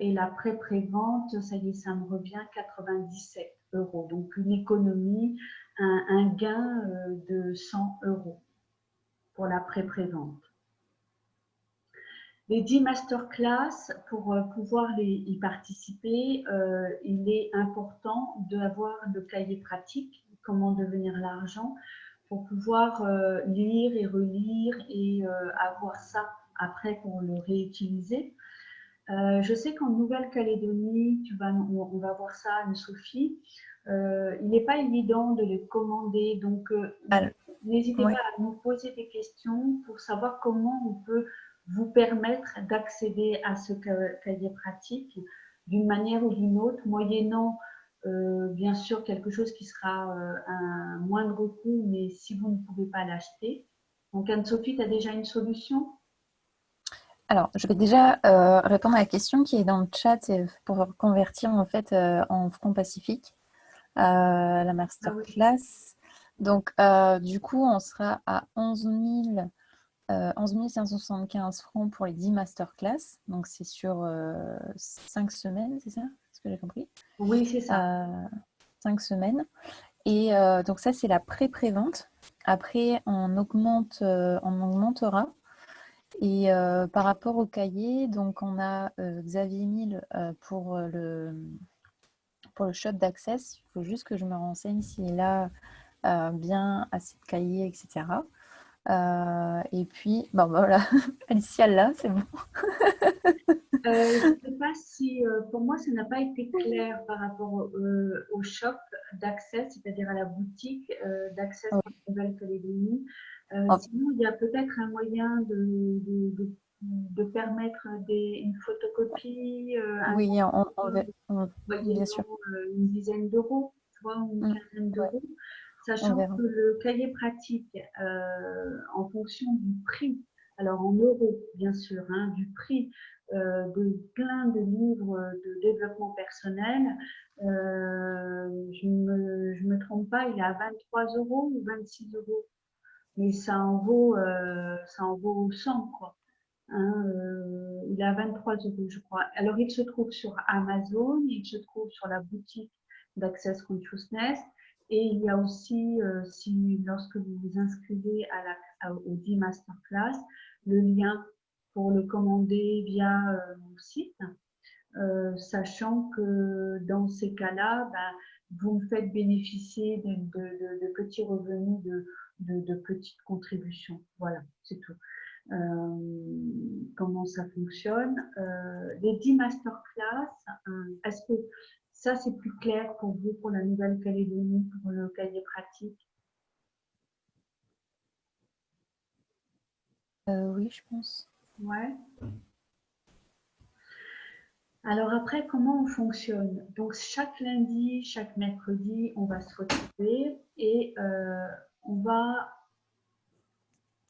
Et la pré-prévente, ça y est, ça me revient 97 euros. Donc une économie, un gain de 100 euros pour la pré-prévente. Les 10 masterclass, pour pouvoir y participer, il est important d'avoir le cahier pratique, comment devenir l'argent, pour pouvoir lire et relire et avoir ça après pour le réutiliser. Je sais qu'en Nouvelle-Calédonie, on va voir ça, Anne-Sophie, il n'est pas évident de les commander, donc n'hésitez Ouais. pas à nous poser des questions pour savoir comment on peut vous permettre d'accéder à ce cahier pratique d'une manière ou d'une autre, moyennant bien sûr quelque chose qui sera un moindre coût, mais si vous ne pouvez pas l'acheter. Donc Anne-Sophie, tu as déjà une solution? Alors, je vais déjà répondre à la question qui est dans le chat pour convertir en fait en francs Pacifique la Ah oui. masterclass. Donc, du coup, on sera à 11 575 francs pour les 10 masterclass. Donc, c'est sur 5 semaines, c'est ça? Est-ce que j'ai compris? Oui, c'est ça. 5 semaines. Et donc, ça, c'est la pré-prévente. Après, on augmentera. Et par rapport au cahier, donc on a Xavier Mille pour le shop d'Access. Il faut juste que je me renseigne s'il a bien assez de cahiers, etc. Et puis, bon, voilà, Alicia là, c'est bon. Je ne sais pas si, pour moi, ça n'a pas été clair par rapport au shop d'Access, c'est-à-dire à la boutique d'Access Oui. en Nouvelle-Calédonie. En- Sinon, il y a peut-être un moyen de permettre une photocopie, un oui, bien sûr. moyennant une dizaine d'euros, tu vois, ou une quinzaine Ouais, d'euros, on sachant verra. que le cahier pratique, en fonction du prix, alors en euros bien sûr, hein, du prix de plein de livres de développement personnel, je me trompe pas, il est à 23 euros ou 26 euros, mais ça en vaut 100 quoi. Hein, il est à 23 euros, je crois. Alors, il se trouve sur Amazon, il se trouve sur la boutique d'Access Consciousness. Et il y a aussi, lorsque vous vous inscrivez au 10 Masterclass, le lien pour le commander via mon site, sachant que dans ces cas-là, ben, vous me faites bénéficier de petits revenus, de petites contributions. Voilà, c'est tout. Comment ça fonctionne. Les 10 masterclass, est-ce que ça c'est plus clair pour vous, pour la Nouvelle-Calédonie, pour le cahier pratique? Oui, je pense. Ouais. Alors après, comment on fonctionne? Donc chaque lundi, chaque mercredi, on va se retrouver et on va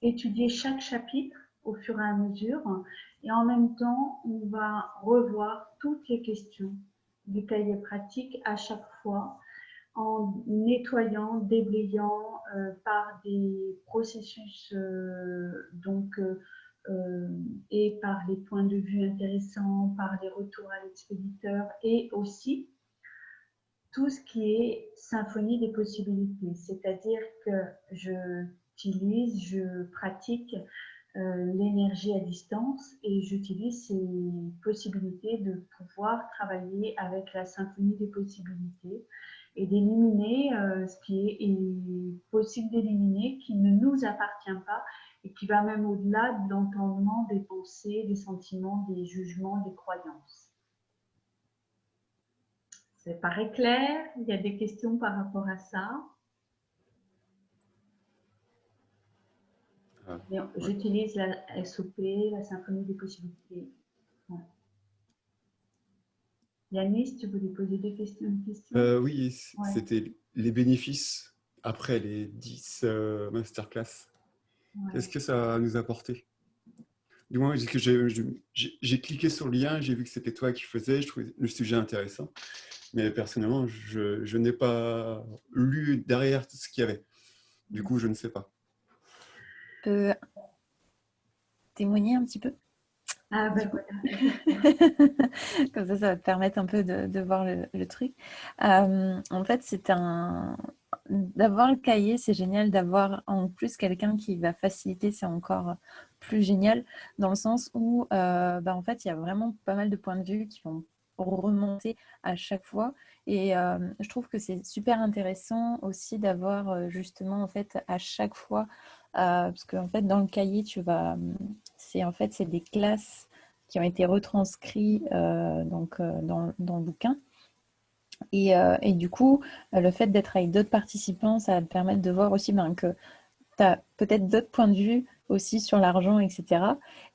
étudier chaque chapitre au fur et à mesure et en même temps, on va revoir toutes les questions du cahier pratique à chaque fois en nettoyant, déblayant par des processus et par les points de vue intéressants, par les retours à l'expéditeur et aussi tout ce qui est symphonie des possibilités, c'est-à-dire que je pratique l'énergie à distance et j'utilise ces possibilités de pouvoir travailler avec la symphonie des possibilités et d'éliminer ce qui est possible d'éliminer, qui ne nous appartient pas et qui va même au-delà de l'entendement des pensées, des sentiments, des jugements, des croyances. Ça paraît clair? Il y a des questions par rapport à ça? Ah, ouais. J'utilise la SOP, la symphonie des possibilités. Ouais. Yanis, tu voulais poser une question? Oui, Ouais, c'était les bénéfices après les 10 masterclass. Qu'est-ce ouais. que ça nous a apporté? Du moins, que j'ai cliqué sur le lien, j'ai vu que c'était toi qui faisais, je trouvais le sujet intéressant. Mais personnellement, je n'ai pas lu derrière ce qu'il y avait. Du coup, je ne sais pas. Peux témoigner un petit peu, Ah du ben coup. voilà. Comme ça va te permettre un peu de voir le truc. En fait, d'avoir le cahier, c'est génial. D'avoir en plus quelqu'un qui va faciliter, c'est encore plus génial, dans le sens où, en fait, il y a vraiment pas mal de points de vue qui vont remonter à chaque fois. Et je trouve que c'est super intéressant aussi d'avoir justement, en fait, à chaque fois, parce qu'en fait, dans le cahier, c'est des classes qui ont été retranscrits dans le bouquin. Et du coup, le fait d'être avec d'autres participants, ça va te permettre de voir aussi que tu as peut-être d'autres points de vue aussi sur l'argent, etc.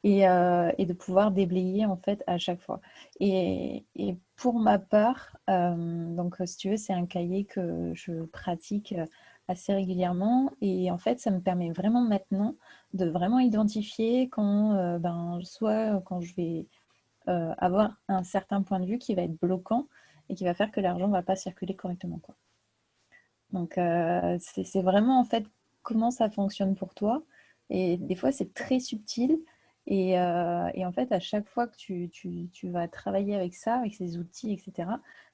Et de pouvoir déblayer en fait à chaque fois. Et pour ma part, donc si tu veux, c'est un cahier que je pratique assez régulièrement. Et en fait, ça me permet vraiment maintenant de vraiment identifier soit quand je vais avoir un certain point de vue qui va être bloquant et qui va faire que l'argent ne va pas circuler correctement, quoi. Donc, c'est vraiment en fait comment ça fonctionne pour toi. Et des fois, c'est très subtil. Et en fait, à chaque fois que tu vas travailler avec ça, avec ces outils, etc.,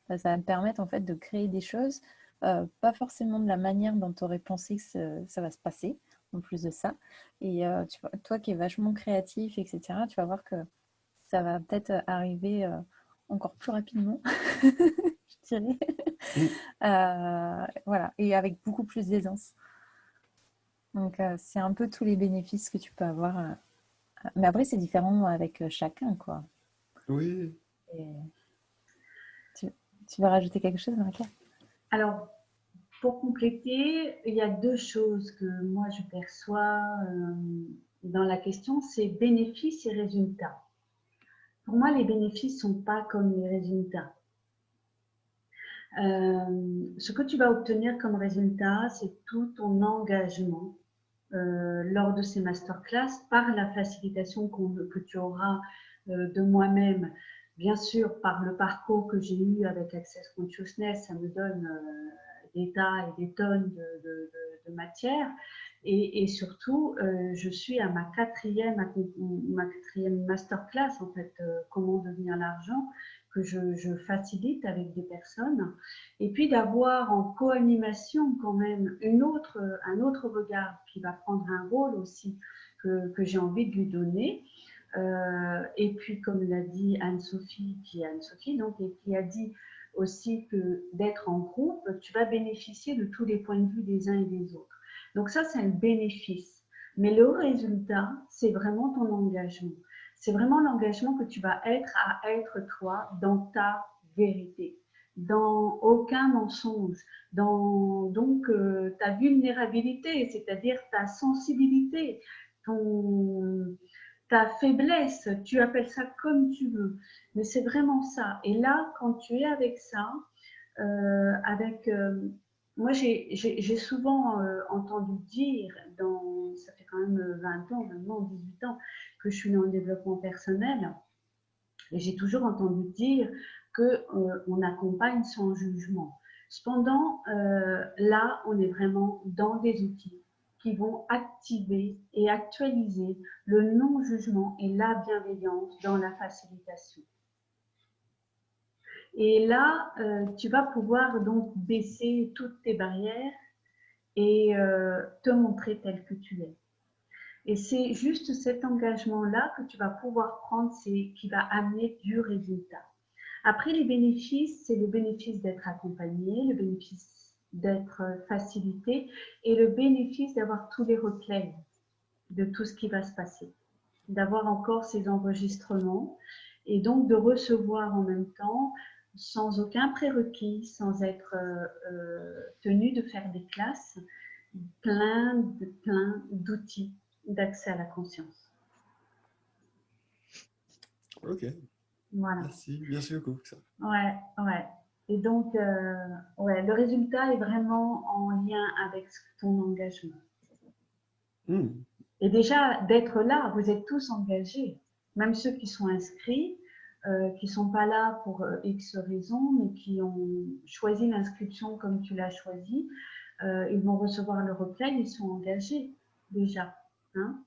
ça va te permettre en fait de créer des choses, pas forcément de la manière dont tu aurais pensé que ça va se passer, en plus de ça. Et toi qui es vachement créatif, etc., tu vas voir que ça va peut-être arriver encore plus rapidement, je dirais. Voilà, et avec beaucoup plus d'aisance. Donc, c'est un peu tous les bénéfices que tu peux avoir. Mais après, c'est différent avec chacun, quoi. Oui. Et tu, tu veux rajouter quelque chose, Marika? Alors, pour compléter, il y a deux choses que moi je perçois dans la question, c'est bénéfices et résultats. Pour moi, les bénéfices ne sont pas comme les résultats. Ce que tu vas obtenir comme résultat, c'est tout ton engagement lors de ces masterclass par la facilitation que tu auras de moi-même. Bien sûr, par le parcours que j'ai eu avec Access Consciousness, ça me donne des tas et des tonnes de matière. Et surtout, je suis à ma quatrième masterclass, en fait, comment devenir l'argent, que je facilite avec des personnes. Et puis d'avoir en co-animation quand même un autre regard qui va prendre un rôle aussi que j'ai envie de lui donner. Et puis, comme l'a dit Anne-Sophie, qui est Anne-Sophie, donc, et qui a dit aussi que d'être en groupe, tu vas bénéficier de tous les points de vue des uns et des autres. Donc ça, c'est un bénéfice. Mais le résultat, c'est vraiment ton engagement. C'est vraiment l'engagement que tu vas être à être toi dans ta vérité, dans aucun mensonge, dans donc ta vulnérabilité, c'est-à-dire ta sensibilité, ta faiblesse, tu appelles ça comme tu veux, mais c'est vraiment ça. Et là, quand tu es avec ça, moi j'ai souvent entendu dire, ça fait quand même 20 ans, maintenant 18 ans que je suis dans le développement personnel, et j'ai toujours entendu dire qu'on accompagne sans jugement. Cependant, là, on est vraiment dans des outils qui vont activer et actualiser le non-jugement et la bienveillance dans la facilitation. Et là, tu vas pouvoir donc baisser toutes tes barrières et te montrer tel que tu es. Et c'est juste cet engagement-là que tu vas pouvoir prendre, qui va amener du résultat. Après, les bénéfices, c'est le bénéfice d'être accompagné, le bénéfice d'être facilité et le bénéfice d'avoir tous les replays de tout ce qui va se passer, d'avoir encore ces enregistrements et donc de recevoir en même temps, sans aucun prérequis, sans être tenu de faire des classes, plein d'outils d'accès à la conscience. Ok. Voilà. Merci beaucoup. Ça. Ouais. Et donc, le résultat est vraiment en lien avec ton engagement. Et déjà, d'être là, vous êtes tous engagés, même ceux qui sont inscrits, qui ne sont pas là pour X raisons, mais qui ont choisi l'inscription comme tu l'as choisi, ils vont recevoir le replay, ils sont engagés déjà. Hein.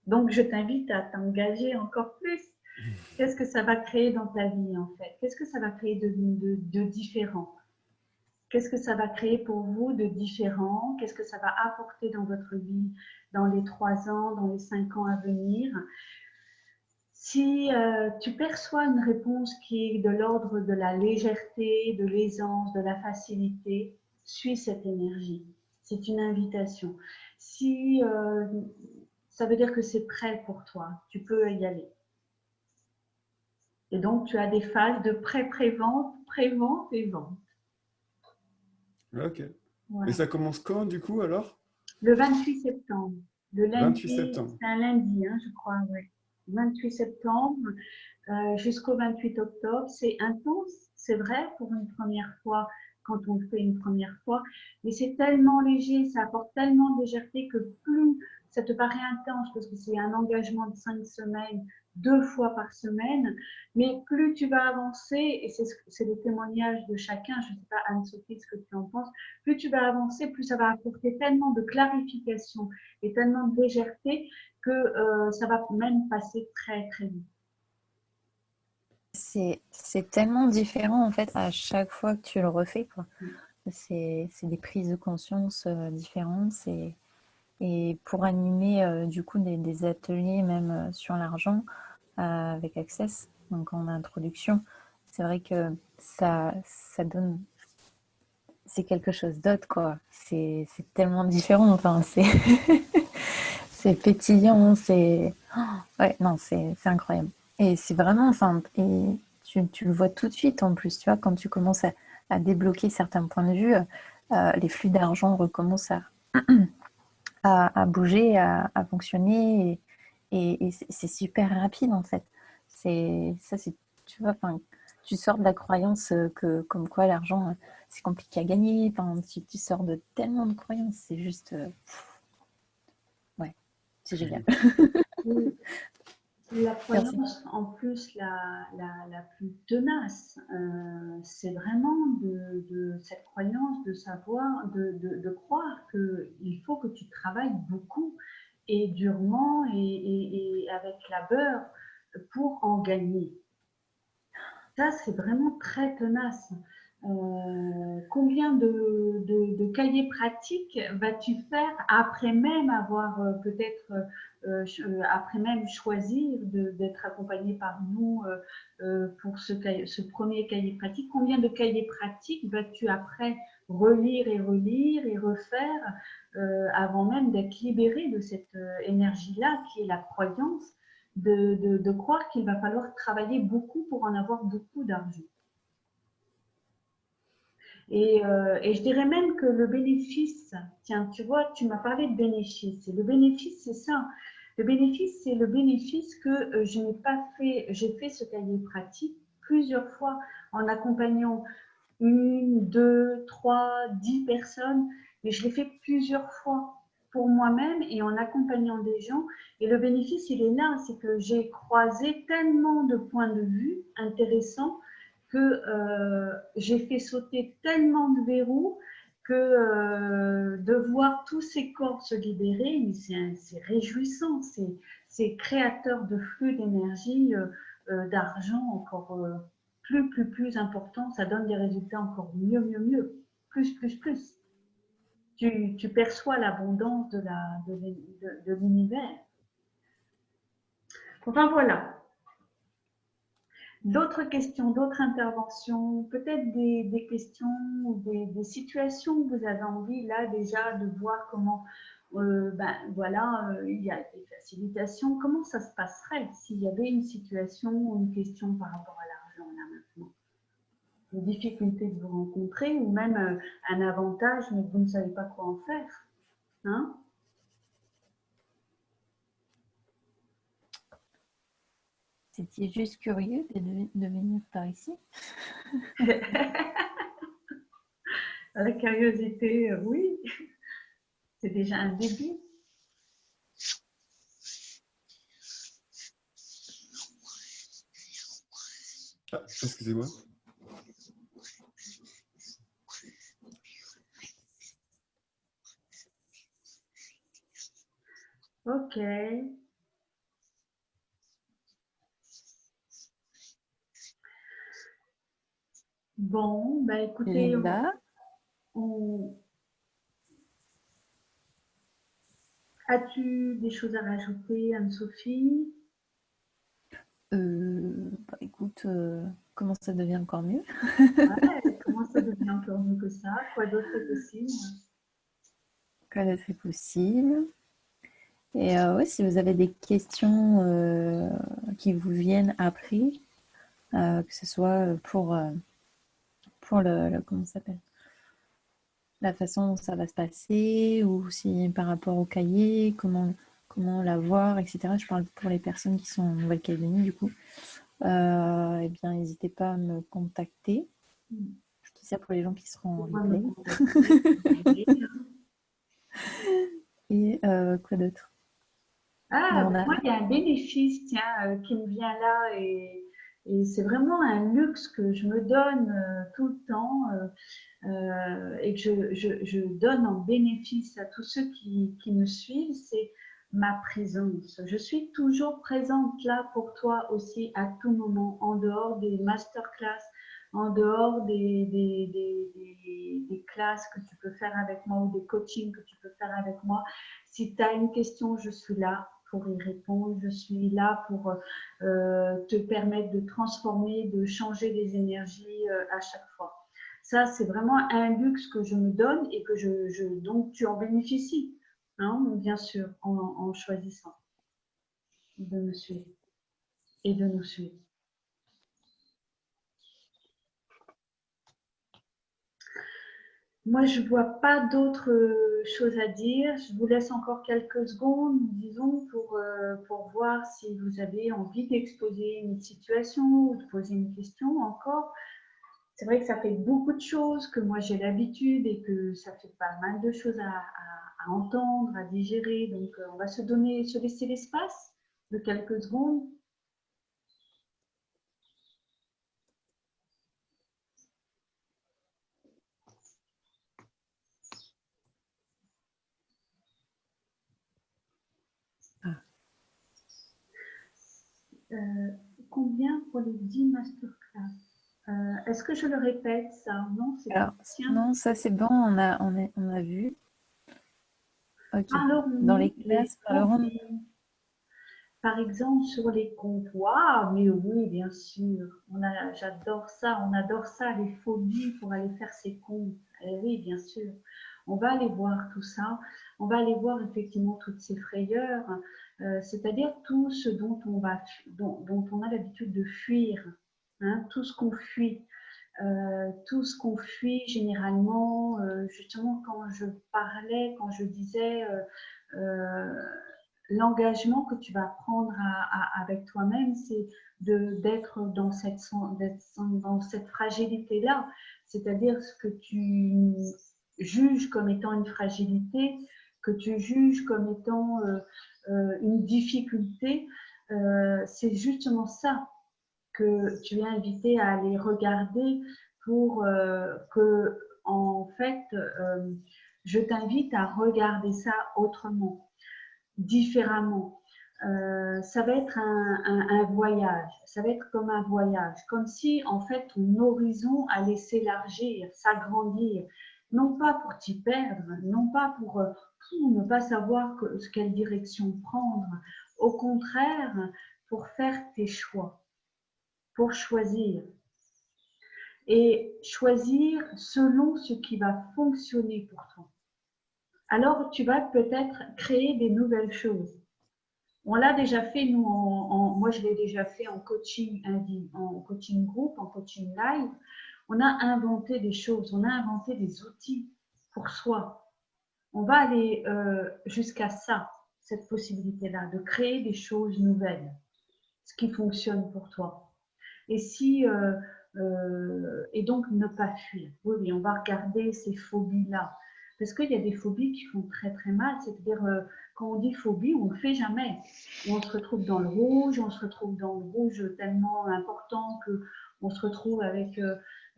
Donc, je t'invite à t'engager encore plus. Qu'est-ce que ça va créer dans ta vie, en fait? Qu'est-ce que ça va créer de différent? Qu'est-ce que ça va créer pour vous de différent? Qu'est-ce que ça va apporter dans votre vie dans les 3 ans, dans les 5 ans à venir? Si tu perçois une réponse qui est de l'ordre de la légèreté, de l'aisance, de la facilité, suis cette énergie. C'est une invitation. Si ça veut dire que c'est prêt pour toi, tu peux y aller. Et donc, tu as des phases de pré-vente et vente. Ok. Voilà. Et ça commence quand, du coup, alors? Le 28 septembre. Le lundi, 28 septembre. c'est un lundi, hein, je crois, ouais. 28 septembre jusqu'au 28 octobre. C'est intense, c'est vrai, pour une première fois, quand on le fait une première fois, mais c'est tellement léger, ça apporte tellement de légèreté que plus ça te paraît intense, parce que c'est un engagement de 5 semaines, 2 fois par semaine, mais plus tu vas avancer, et c'est le témoignage de chacun, je ne sais pas Anne-Sophie ce que tu en penses, plus tu vas avancer, plus ça va apporter tellement de clarification et tellement de légèreté que ça va même passer très très vite. C'est tellement différent en fait à chaque fois que tu le refais, quoi. C'est des prises de conscience différentes. Et pour animer du coup des ateliers même sur l'argent avec Access, donc en introduction, c'est vrai que ça donne, c'est quelque chose d'autre quoi. C'est tellement différent, enfin c'est c'est pétillant, c'est ouais non c'est incroyable. Et c'est vraiment, enfin, et tu le vois tout de suite en plus, tu vois, quand tu commences à débloquer certains points de vue, les flux d'argent recommencent à bouger, à fonctionner, et c'est super rapide en fait. C'est, tu vois, enfin, tu sors de la croyance que comme quoi l'argent c'est compliqué à gagner, enfin, tu sors de tellement de croyances, c'est juste, ouais, c'est génial. Oui. La Merci. croyance, en plus, la plus tenace, c'est vraiment de cette croyance de savoir, de croire qu'il faut que tu travailles beaucoup et durement et avec labeur pour en gagner. Ça, c'est vraiment très tenace. Combien de cahiers pratiques vas-tu faire après même avoir peut-être, après même choisir d'être accompagné par nous pour ce premier cahier pratique? Combien de cahiers pratiques vas-tu après relire et relire et refaire avant même d'être libéré de cette énergie-là qui est la croyance de croire qu'il va falloir travailler beaucoup pour en avoir beaucoup d'argent. Et je dirais même que le bénéfice, tiens, tu vois, tu m'as parlé de bénéfice, et le bénéfice, c'est ça. Le bénéfice, c'est le bénéfice que je n'ai pas fait, j'ai fait ce cahier pratique plusieurs fois en accompagnant 1, 2, 3, 10 personnes, mais je l'ai fait plusieurs fois pour moi-même et en accompagnant des gens. Et le bénéfice, il est là, c'est que j'ai croisé tellement de points de vue intéressants que j'ai fait sauter tellement de verrous que de voir tous ces corps se libérer, c'est réjouissant, c'est créateur de flux d'énergie, d'argent encore plus important, ça donne des résultats encore mieux, plus. Tu perçois l'abondance de l'univers. Enfin voilà. D'autres questions, d'autres interventions, peut-être des questions ou des situations où vous avez envie là déjà de voir comment, voilà, il y a des facilitations. Comment ça se passerait s'il y avait une situation ou une question par rapport à l'argent là maintenant? Une difficulté que vous rencontrez ou même un avantage mais que vous ne savez pas quoi en faire, hein? C'était juste curieux de venir par ici. La curiosité, oui, c'est déjà un début. Ah, excusez-moi. Ok. Bon, bah écoutez, Linda, as-tu des choses à rajouter, Anne-Sophie? bah, écoute, comment ça devient encore mieux? Ouais, comment ça devient encore mieux que ça? Quoi d'autre est possible? Quoi d'autre est possible? Et ouais, si vous avez des questions qui vous viennent après, que ce soit pour comment ça s'appelle? La façon dont ça va se passer, ou si par rapport au cahier, comment l'avoir, etc. Je parle pour les personnes qui sont en Nouvelle-Calédonie, du coup. Eh bien, n'hésitez pas à me contacter. Je dis ça pour les gens qui seront en Pourquoi me replay. contacter? Et quoi d'autre? Il y Ah, en ben a. moi, il y a un bénéfice, tiens, qui me vient là et c'est vraiment un luxe que je me donne tout le temps et que je donne en bénéfice à tous ceux qui me suivent, c'est ma présence. Je suis toujours présente là pour toi aussi à tout moment, en dehors des masterclass, en dehors des classes que tu peux faire avec moi ou des coachings que tu peux faire avec moi. Si tu as une question, je suis là pour y répondre. Je suis là pour te permettre de transformer, de changer les énergies à chaque fois. Ça, c'est vraiment un luxe que je me donne et que donc tu en bénéficies, hein, bien sûr, en choisissant de me suivre et de nous suivre. Moi, je ne vois pas d'autres choses à dire. Je vous laisse encore quelques secondes, disons, pour voir si vous avez envie d'exposer une situation ou de poser une question encore. C'est vrai que ça fait beaucoup de choses, que moi j'ai l'habitude et que ça fait pas mal de choses à entendre, à digérer. Donc, on va se laisser l'espace de quelques secondes. Combien pour les 10 masterclass? Est-ce que je le répète ça? Non, c'est pas ancien. Non, ça c'est bon, on a vu. Ok. Alors, Dans les les classes, conflits. Par exemple, sur les comptes. Waouh, mais oui, bien sûr. J'adore ça. On adore ça, les phobies pour aller faire ses comptes. Eh oui, bien sûr. On va aller voir tout ça. On va aller voir effectivement toutes ces frayeurs, c'est-à-dire tout ce dont on a l'habitude de fuir, hein, tout ce qu'on fuit. Tout ce qu'on fuit généralement, justement quand je parlais, quand je disais euh, l'engagement que tu vas prendre avec toi-même, c'est d'être dans cette fragilité-là, c'est-à-dire ce que tu juges comme étant une fragilité, que tu juges comme étant une difficulté, c'est justement ça que tu es invité à aller regarder pour que, en fait, je t'invite à regarder ça autrement, différemment. Ça va être un voyage, ça va être comme un voyage, comme si en fait ton horizon allait s'élargir, s'agrandir, non pas pour t'y perdre, non pas pour ne pas savoir quelle direction prendre, au contraire, pour faire tes choix, pour choisir. Et choisir selon ce qui va fonctionner pour toi. Alors, tu vas peut-être créer des nouvelles choses. On l'a déjà fait, nous, moi je l'ai déjà fait en coaching groupe, en coaching live. On a inventé des choses, on a inventé des outils pour soi. On va aller jusqu'à ça, cette possibilité-là, de créer des choses nouvelles, ce qui fonctionne pour toi. Et et donc ne pas fuir. Oui, on va regarder ces phobies-là. Parce qu'il y a des phobies qui font très très mal. C'est-à-dire, quand on dit phobie, on ne le fait jamais. Et on se retrouve dans le rouge, on se retrouve dans le rouge tellement important qu'on se retrouve avec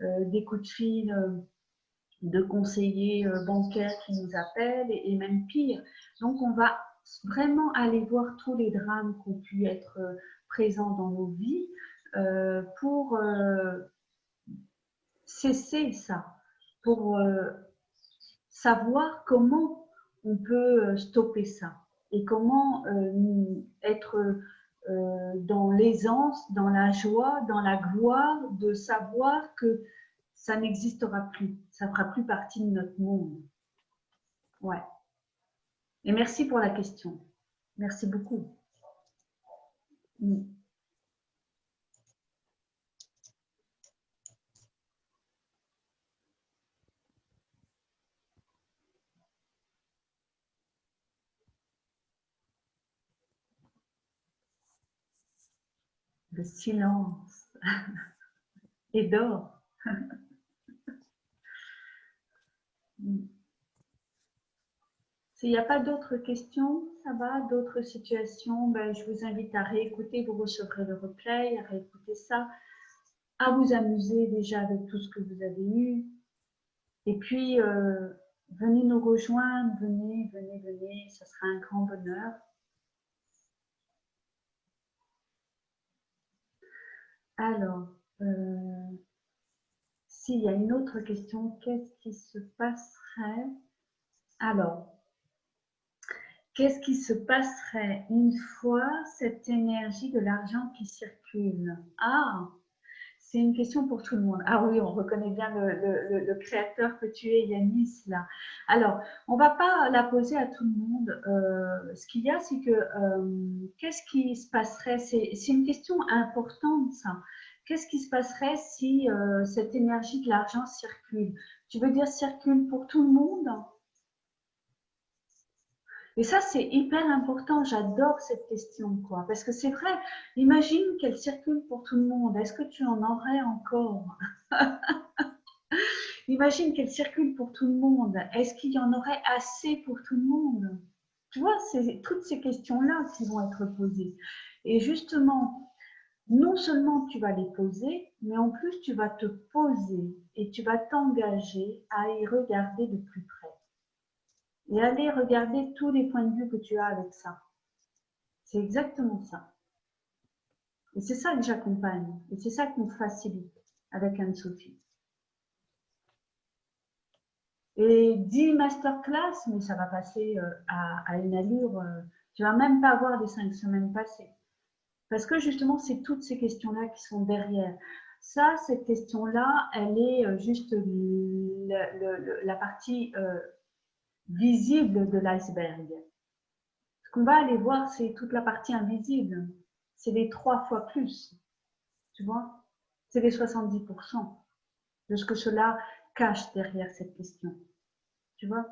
des coups de fil de conseillers bancaires qui nous appellent et même pire. Donc, on va vraiment aller voir tous les drames qui ont pu être présents dans nos vies pour cesser ça, pour savoir comment on peut stopper ça et comment être dans l'aisance, dans la joie, dans la gloire de savoir que ça n'existera plus, ça ne fera plus partie de notre monde. Ouais. Et merci pour la question. Merci beaucoup. Le silence et d'or. S'il n'y a pas d'autres questions, ça va, d'autres situations, ben, je vous invite à réécouter, vous recevrez le replay, à réécouter ça, à vous amuser déjà avec tout ce que vous avez eu. Et puis, venez nous rejoindre, venez, ça sera un grand bonheur. Alors, si, il y a une autre question. Qu'est-ce qui se passerait? Alors, qu'est-ce qui se passerait une fois cette énergie de l'argent qui circule? Ah, c'est une question pour tout le monde. Ah oui, on reconnaît bien le créateur que tu es, Yanis, là. Alors, on ne va pas la poser à tout le monde. Ce qu'il y a, c'est que qu'est-ce qui se passerait? C'est une question importante, ça. Qu'est-ce qui se passerait si cette énergie de l'argent circule? Tu veux dire circule pour tout le monde? Et ça, c'est hyper important. J'adore cette question, quoi. Parce que c'est vrai, imagine qu'elle circule pour tout le monde. Est-ce que tu en aurais encore? Imagine qu'elle circule pour tout le monde. Est-ce qu'il y en aurait assez pour tout le monde? Tu vois, c'est toutes ces questions-là qui vont être posées. Et justement, non seulement tu vas les poser, mais en plus tu vas te poser et tu vas t'engager à y regarder de plus près. Et aller regarder tous les points de vue que tu as avec ça. C'est exactement ça. Et c'est ça que j'accompagne. Et c'est ça qu'on facilite avec Anne-Sophie. Et 10 masterclass, mais ça va passer à une allure. Tu vas même pas voir les 5 semaines passées. Parce que justement, c'est toutes ces questions-là qui sont derrière. Ça, cette question-là, elle est juste la partie visible de l'iceberg. Ce qu'on va aller voir, c'est toute la partie invisible. C'est les 3 fois plus. Tu vois? C'est les 70% de ce que cela cache derrière cette question. Tu vois?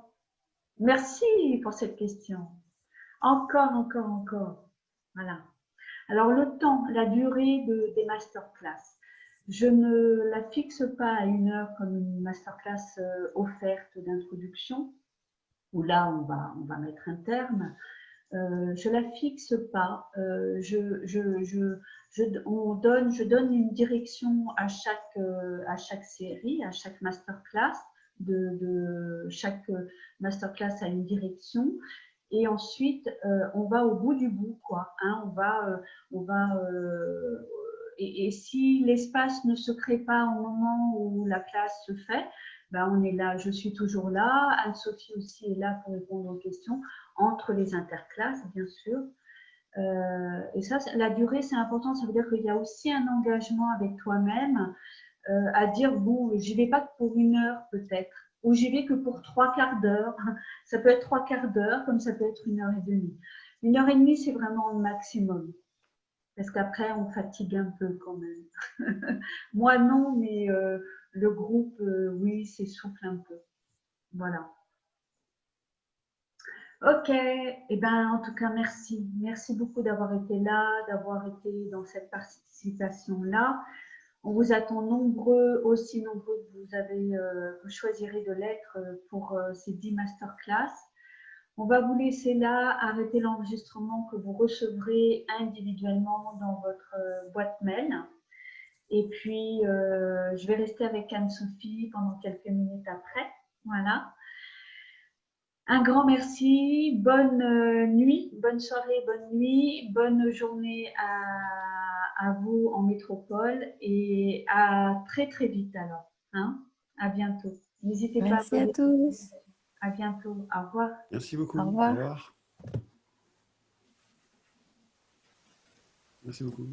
Merci pour cette question. Encore, encore, encore. Voilà. Alors, le temps, la durée des masterclass. Je ne la fixe pas à 1 heure comme une masterclass offerte d'introduction, où là, on va mettre un terme. Je la fixe pas. Je donne une direction à chaque série, à chaque masterclass. Chaque masterclass a une direction. Et ensuite, on va au bout du bout, quoi. Hein, et si l'espace ne se crée pas au moment où la classe se fait, ben on est là, je suis toujours là, Anne-Sophie aussi est là pour répondre aux questions, entre les interclasses, bien sûr. Et ça, la durée, c'est important, ça veut dire qu'il y a aussi un engagement avec toi-même à dire, bon, j'y vais pas que pour 1 heure peut-être, ou j'y vais que pour 3/4 d'heure. Ça peut être 3/4 d'heure, comme ça peut être 1 heure et demie. 1 heure et demie, c'est vraiment le maximum. Parce qu'après, on fatigue un peu quand même. Moi, non, mais le groupe, oui, s'essouffle un peu. Voilà. Ok, eh ben, en tout cas, merci. Merci beaucoup d'avoir été là, d'avoir été dans cette participation-là. On vous attend nombreux, aussi nombreux que vous choisirez de l'être pour ces 10 masterclass. On va vous laisser là, arrêter l'enregistrement que vous recevrez individuellement dans votre boîte mail. Et puis, je vais rester avec Anne-Sophie pendant quelques minutes après. Voilà. Un grand merci, bonne nuit, bonne soirée, bonne nuit, bonne journée à vous en métropole et à très très vite alors. Hein, à bientôt. N'hésitez pas à Merci à poser. tous. À bientôt. Au revoir. Merci beaucoup. Au revoir. Au revoir. Merci beaucoup.